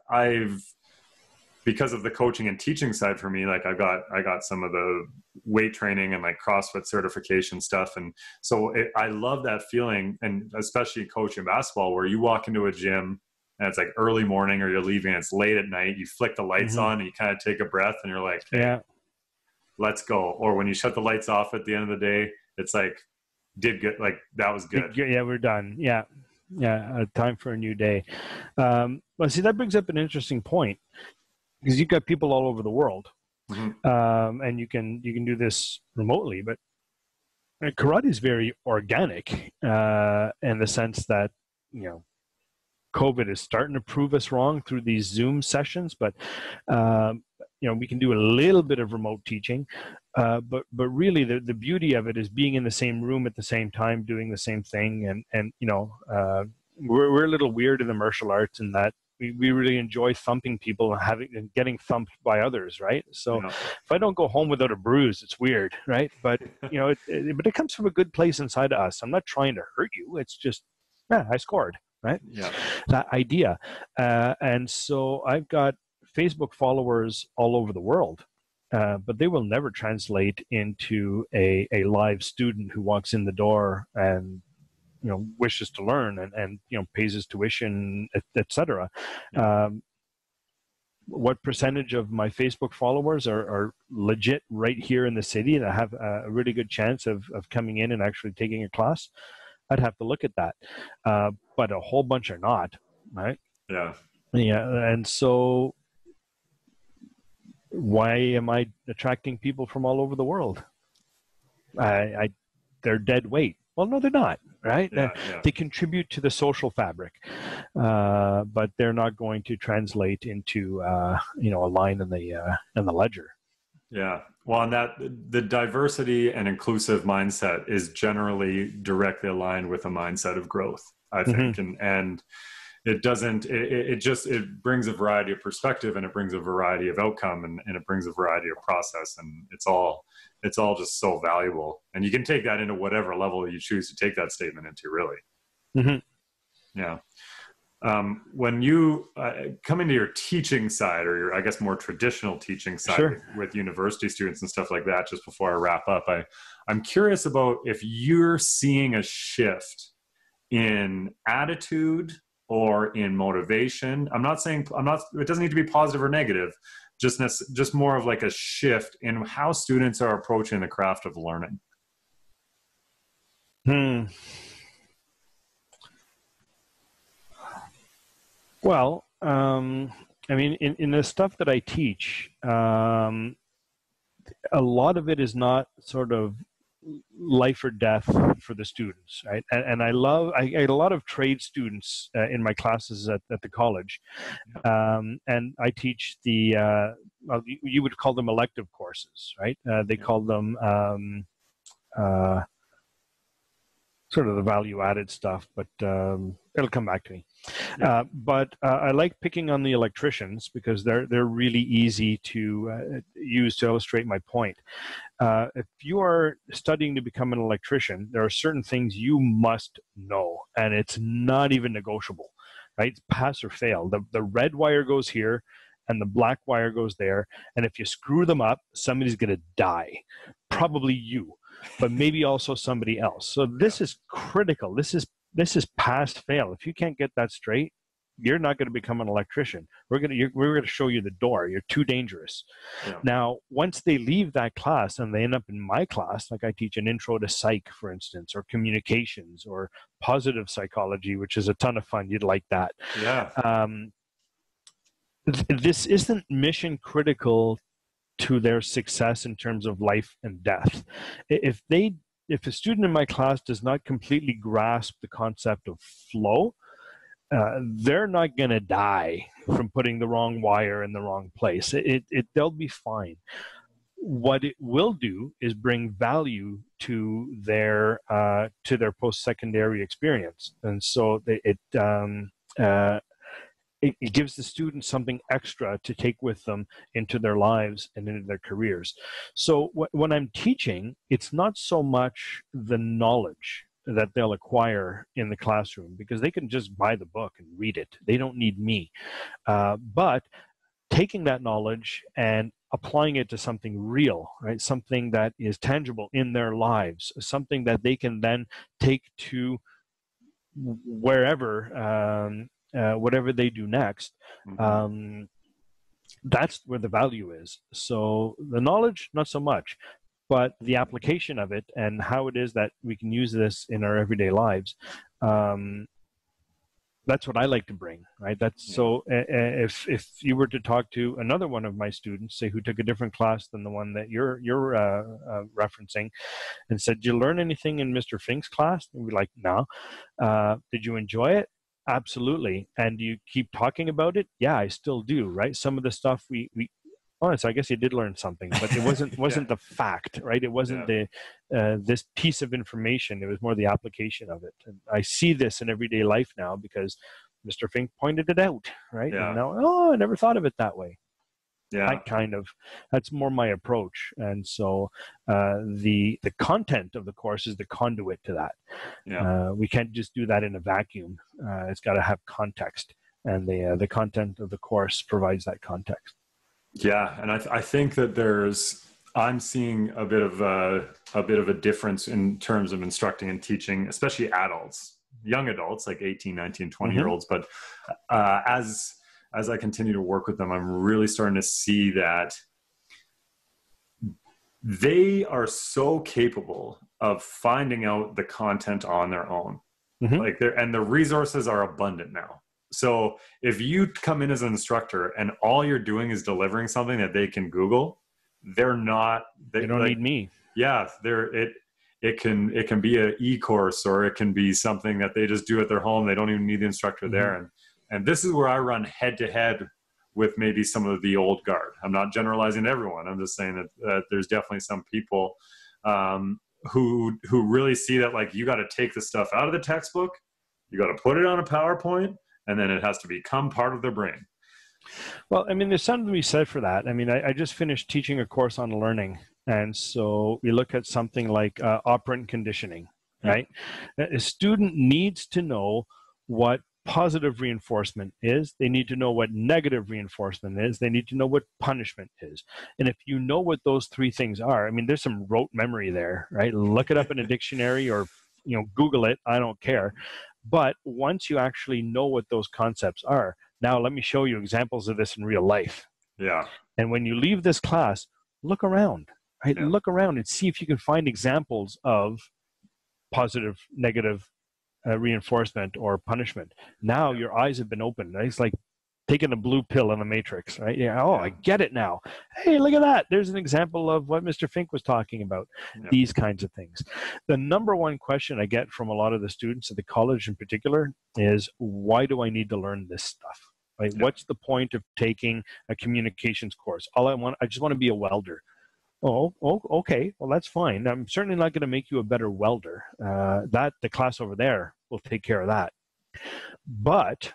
because of the coaching and teaching side for me, like I got some of the weight training and like CrossFit certification stuff, and so I love that feeling, and especially coaching basketball, where you walk into a gym and it's like early morning, or you're leaving, it's late at night, you flick the lights on and you kind of take a breath and you're like, hey, yeah, let's go. Or when you shut the lights off at the end of the day, it's like, did good, like that was good. Yeah, we're done. Yeah. Time for a new day. Well, see, that brings up an interesting point, because you've got people all over the world, and you can do this remotely. But karate is very organic in the sense that, you know, COVID is starting to prove us wrong through these Zoom sessions, but you know, we can do a little bit of remote teaching, but really the beauty of it is being in the same room at the same time, doing the same thing, and you know, we're a little weird in the martial arts in that we really enjoy thumping people and getting thumped by others, right? So if I don't go home without a bruise, it's weird, right? But you know, but it comes from a good place inside of us. I'm not trying to hurt you. It's just, yeah, I scored. Right? Yeah, that idea. And so I've got Facebook followers all over the world, but they will never translate into a live student who walks in the door and, you know, wishes to learn and you know, pays his tuition, etc. What percentage of my Facebook followers are legit right here in the city that have a really good chance of coming in and actually taking a class? I'd have to look at that. But a whole bunch are not, right? Yeah. And so why am I attracting people from all over the world? They're dead weight. Well, no, they're not, right? They contribute to the social fabric, but they're not going to translate into, you know, a line in the ledger. Yeah. Well, and that the diversity and inclusive mindset is generally directly aligned with a mindset of growth, I think. And it doesn't, it brings a variety of perspective, and it brings a variety of outcome, and it brings a variety of process, and it's all just so valuable. And you can take that into whatever level you choose to take that statement into, really. Yeah. When you come into your teaching side, or your, I guess, more traditional teaching side with university students and stuff like that, just before I wrap up, I'm curious about if you're seeing a shift in attitude or in motivation. It doesn't need to be positive or negative, just more of like a shift in how students are approaching the craft of learning. Well, I mean, in the stuff that I teach, a lot of it is not sort of life or death for the students, right? And I get a lot of trade students in my classes at the college, and I teach the, well, you would call them elective courses, right? They call them sort of the value-added stuff, but it'll come back to me. But I like picking on the electricians because they're really easy to use to illustrate my point. If you are studying to become an electrician, there are certain things you must know, and it's not even negotiable, right? It's pass or fail. The red wire goes here, and the black wire goes there, and if you screw them up, somebody's going to die, probably you, but maybe also somebody else. So this is critical. This is pass fail. If you can't get that straight, you're not going to become an electrician. We're going to show you the door. You're too dangerous. Yeah. Now, once they leave that class and they end up in my class, like I teach an intro to psych, for instance, or communications or positive psychology, which is a ton of fun. You'd like that. Yeah. This isn't mission critical to their success in terms of life and death. If a student in my class does not completely grasp the concept of flow, they're not going to die from putting the wrong wire in the wrong place. They'll be fine. What it will do is bring value to their post-secondary experience, and so it gives the students something extra to take with them into their lives and into their careers. So when I'm teaching, it's not so much the knowledge that they'll acquire in the classroom, because they can just buy the book and read it. They don't need me. But taking that knowledge and applying it to something real, right? Something that is tangible in their lives, something that they can then take to wherever, whatever they do next. That's where the value is. So the knowledge, not so much, but the application of it and how it is that we can use this in our everyday lives. That's what I like to bring, right? So if you were to talk to another one of my students, say who took a different class than the one that you're referencing, and said, "Did you learn anything in Mr. Fink's class?" And we're like, "No." Did you enjoy it? Absolutely. And do you keep talking about it? Yeah, I still do, right? Some of the stuff so I guess you did learn something, but it wasn't the fact, right? It wasn't this piece of information. It was more the application of it. And I see this in everyday life now because Mr. Fink pointed it out, right? Yeah. And now, I never thought of it that way. Yeah. That's more my approach. And so the content of the course is the conduit to that. Yeah. We can't just do that in a vacuum. It's got to have context, and the content of the course provides that context. Yeah, and I think that I'm seeing a bit of a difference in terms of instructing and teaching, especially adults, young adults like 18, 19, 20-year-olds. But as I continue to work with them, I'm really starting to see that they are so capable of finding out the content on their own. And the resources are abundant now. So if you come in as an instructor and all you're doing is delivering something that they can Google, they don't need me. Yeah, it can be an e-course, or it can be something that they just do at their home. They don't even need the instructor there. And this is where I run head to head with maybe some of the old guard. I'm not generalizing everyone. I'm just saying that there's definitely some people who really see that, like, you got to take the stuff out of the textbook, you got to put it on a PowerPoint, and then it has to become part of their brain. Well, I mean, there's something to be said for that. I mean, I just finished teaching a course on learning. And so we look at something like operant conditioning, right? A student needs to know what positive reinforcement is. They need to know what negative reinforcement is. They need to know what punishment is. And if you know what those three things are, I mean, there's some rote memory there, right? Look it up in a dictionary or, Google it. I don't care. But once you actually know what those concepts are, now let me show you examples of this in real life. Yeah. And when you leave this class, look around, right? Yeah. Look around and see if you can find examples of positive, negative reinforcement or punishment. Now your eyes have been opened. Right? It's like taking a blue pill in the Matrix, right? Yeah. Oh, I get it now. Hey, look at that. There's an example of what Mr. Fink was talking about. Yeah. These kinds of things. The number one question I get from a lot of the students at the college in particular is, why do I need to learn this stuff? Right? Yeah. What's the point of taking a communications course? I just want to be a welder. Oh, okay. Well, that's fine. I'm certainly not going to make you a better welder. The class over there will take care of that. But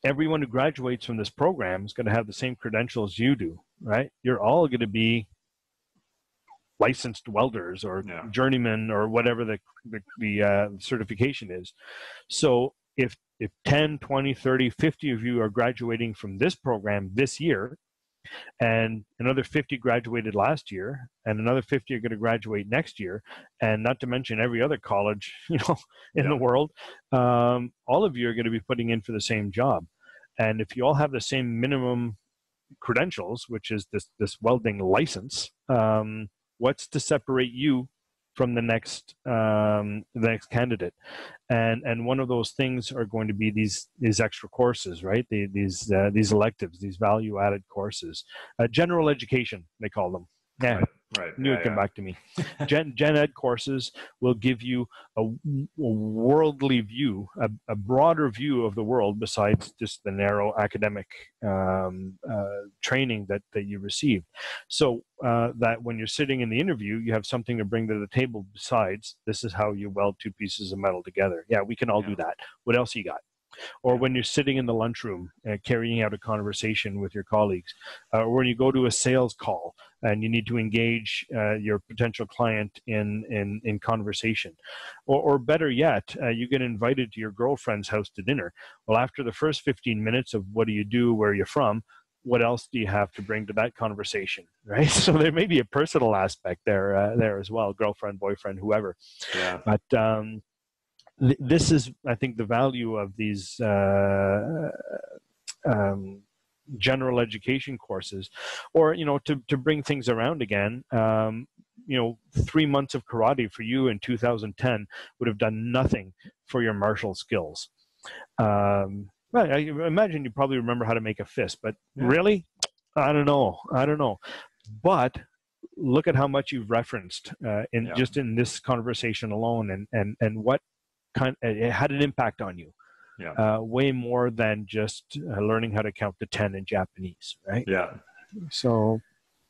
everyone who graduates from this program is going to have the same credentials you do, right? You're all going to be licensed welders or journeymen or whatever the certification is. So if 10, 20, 30, 50 of you are graduating from this program this year, and another 50 graduated last year, and another 50 are going to graduate next year, and not to mention every other college, in the world. All of you are going to be putting in for the same job, and if you all have the same minimum credentials, which is this welding license, what's to separate you from the next candidate? And one of those things are going to be these extra courses, right? These electives, these value added courses, general education they call them. Yeah, right. Knew it'd come back to me. Gen Ed courses will give you a worldly view, a broader view of the world besides just the narrow academic training that you received. So that when you're sitting in the interview, you have something to bring to the table besides, this is how you weld two pieces of metal together. Yeah, we can all do that. What else you got? Or when you're sitting in the lunchroom carrying out a conversation with your colleagues, or when you go to a sales call and you need to engage your potential client in conversation, or better yet, you get invited to your girlfriend's house to dinner. Well, after the first 15 minutes of what do you do, where are you from, what else do you have to bring to that conversation, right? So there may be a personal aspect there as well, girlfriend, boyfriend, whoever. Yeah. But this is, I think, the value of these general education courses, or to bring things around again. 3 months of karate for you in 2010 would have done nothing for your martial skills. Well, I imagine you probably remember how to make a fist, but really, I don't know. But look at how much you've referenced just in this conversation alone, and what it had an impact on you. Way more than just learning how to count to 10 in Japanese, right? Yeah. So,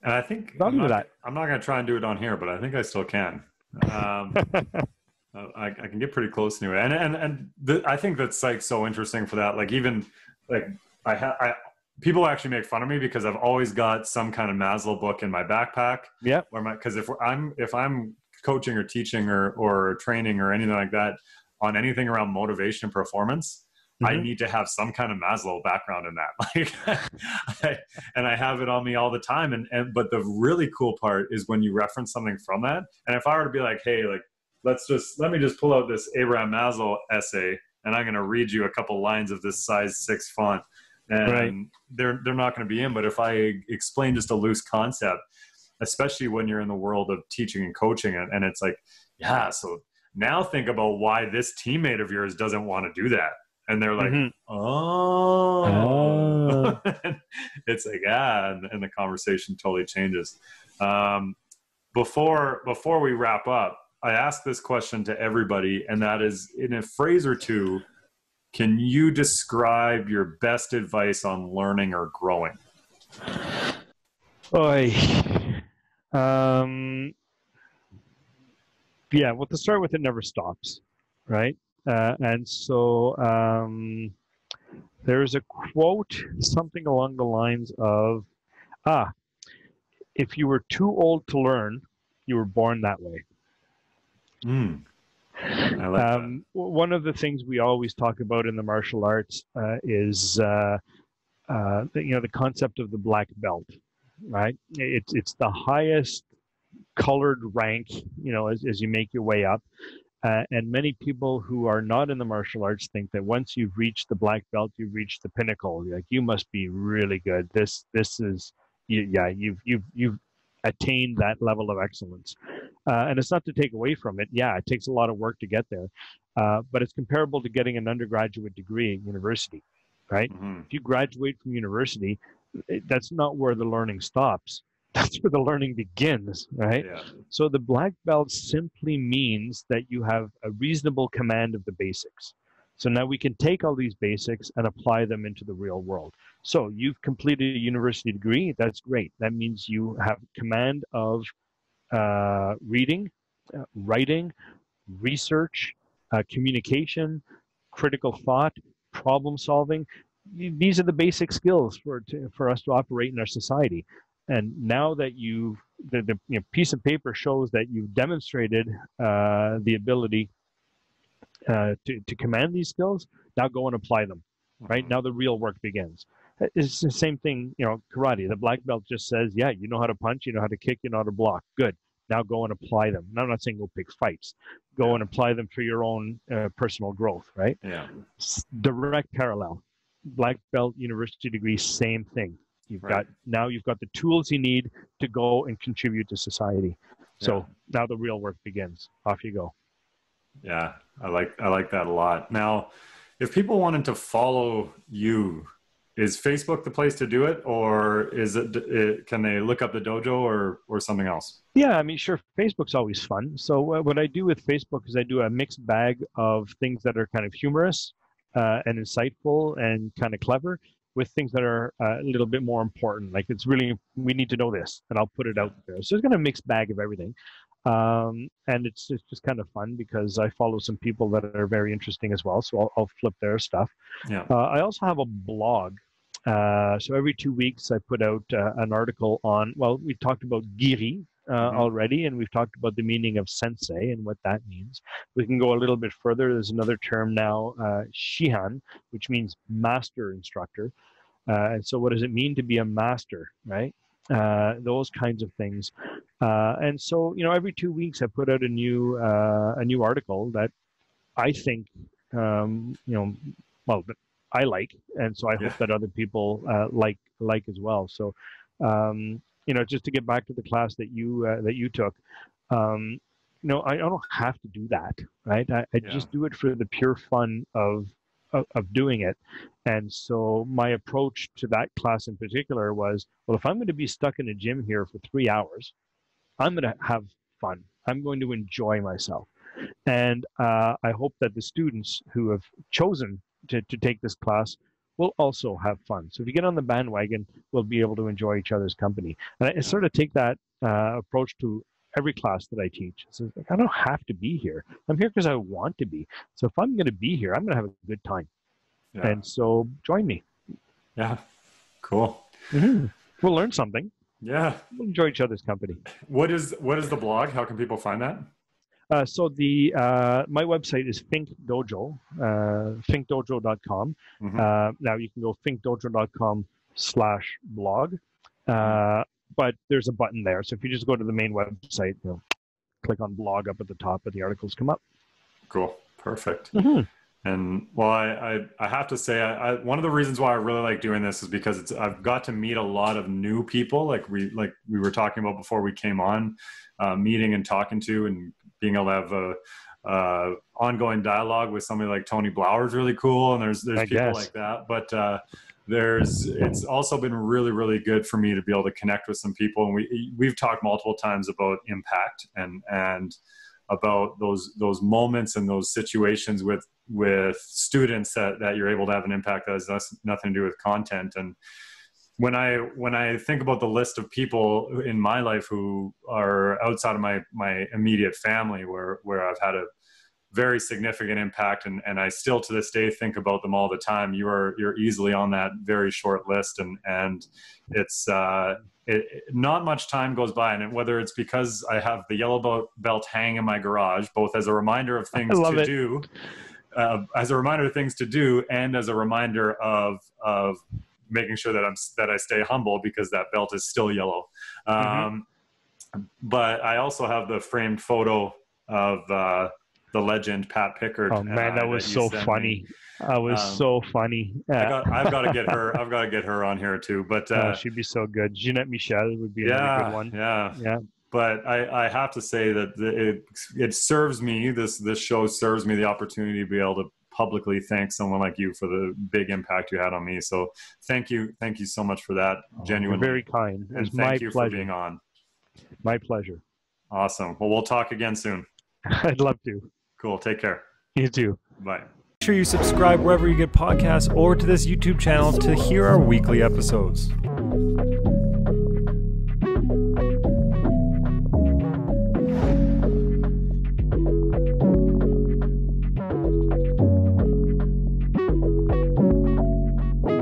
and I think I'm not going to try and do it on here, but I think I still can. I can get pretty close anyway. I think that's like so interesting for that. Like even like people actually make fun of me because I've always got some kind of Maslow book in my backpack. Yeah. Because if I'm coaching or teaching or training or anything like that, on anything around motivation and performance, I need to have some kind of Maslow background in that. Like, and I have it on me all the time. But the really cool part is when you reference something from that. And if I were to be like, hey, like, let me just pull out this Abraham Maslow essay, and I'm going to read you a couple lines of this size 6 font, and they're not going to be in. But if I explain just a loose concept, especially when you're in the world of teaching and coaching, and it's like, so now think about why this teammate of yours doesn't want to do that. And they're like, oh. It's like, and the conversation totally changes. Before we wrap up, I ask this question to everybody, and that is, in a phrase or two, can you describe your best advice on learning or growing? Yeah, well, to start with, it never stops, right? And so there's a quote, something along the lines of, if you were too old to learn, you were born that way. I like that. One of the things we always talk about in the martial arts is the concept of the black belt, right? It's the highest colored rank, as you make your way up. And many people who are not in the martial arts think that once you've reached the black belt, you've reached the pinnacle. Like, you must be really good. This is, you've attained that level of excellence. And it's not to take away from it. Yeah, it takes a lot of work to get there. But it's comparable to getting an undergraduate degree at university, right? If you graduate from university, that's not where the learning stops. That's where the learning begins, right? Yeah. So the black belt simply means that you have a reasonable command of the basics. So now we can take all these basics and apply them into the real world. So you've completed a university degree. That's great. That means you have command of reading, writing, research, communication, critical thought, problem solving. These are the basic skills for us to operate in our society. And now that the piece of paper shows that you've demonstrated the ability to command these skills, now go and apply them. Right now, the real work begins. It's the same thing, karate. The black belt just says, yeah, you know how to punch, you know how to kick, you know how to block. Good. Now go and apply them. And I'm not saying go pick fights. Go and apply them for your own personal growth, right? Yeah. Direct parallel. Black belt, university degree, same thing. You've got the tools you need to go and contribute to society. So now the real work begins. Off you go. Yeah, I like that a lot. Now, if people wanted to follow you, is Facebook the place to do it, or is it can they look up the dojo or something else? Yeah, I mean, sure. Facebook's always fun. So what I do with Facebook is I do a mixed bag of things that are kind of humorous and insightful and kind of clever, with things that are a little bit more important. Like we need to know this, and I'll put it out there. So it's kind of a mixed bag of everything. And it's just kind of fun because I follow some people that are very interesting as well. So I'll flip their stuff. Yeah. I also have a blog. So every 2 weeks I put out an article on, well, we talked about giri already, and we've talked about the meaning of sensei and what that means. We can go a little bit further. There's another term now, shihan, which means master instructor. And so what does it mean to be a master, right? Those kinds of things. And so, every 2 weeks I put out a new article that I think, that I like, and so I hope that other people like as well. So, just to get back to the class that you took, I don't have to do that, right? I just do it for the pure fun of doing it. And so my approach to that class in particular was, well, if I'm going to be stuck in a gym here for 3 hours, I'm going to have fun. I'm going to enjoy myself. And I hope that the students who have chosen to take this class will also have fun. So if you get on the bandwagon, we'll be able to enjoy each other's company. And I sort of take that approach to every class that I teach. So I don't have to be here. I'm here because I want to be. So if I'm going to be here, I'm going to have a good time. Yeah. And so join me. Yeah, cool. Mm-hmm. We'll learn something. Yeah. We'll enjoy each other's company. What is the blog? How can people find that? So my website is Fink Dojo, finkdojo.com. Mm-hmm. Now you can go finkdojo.com/blog, but there's a button there. So if you just go to the main website, click on blog up at the top, and the articles come up. Cool, perfect. Mm-hmm. And well, I have to say, one of the reasons why I really like doing this is because I've got to meet a lot of new people, like we were talking about before we came on, meeting and talking to, and being able to have a ongoing dialogue with somebody like Tony Blauer is really cool. And there's people like that, but it's also been really, really good for me to be able to connect with some people. And we've talked multiple times about impact and about those moments and those situations with students that you're able to have an impact that has nothing to do with content. And when I think about the list of people in my life who are outside of my immediate family, where I've had a very significant impact, and I still to this day think about them all the time, you're easily on that very short list, and it's not much time goes by, and whether it's because I have the yellow belt hanging in my garage, both as a reminder of things to do, as a reminder of things to do, and as a reminder of making sure that I stay humble because that belt is still yellow. But I also have the framed photo of the legend Pat Pickard. Oh man, that was so funny. That was so funny. I've got to get her. I've got to get her on here too. But she'd be so good. Jeanette Michel would be another good one. Yeah. But I have to say that it serves me. This show serves me the opportunity to be able to publicly thank someone like you for the big impact you had on me. So thank you so much for that. Genuinely, very kind. And thank you for being on. My pleasure. Awesome. Well, we'll talk again soon. I'd love to. Cool. Take care. You too. Bye. Make sure you subscribe wherever you get podcasts or to this YouTube channel to hear our weekly episodes.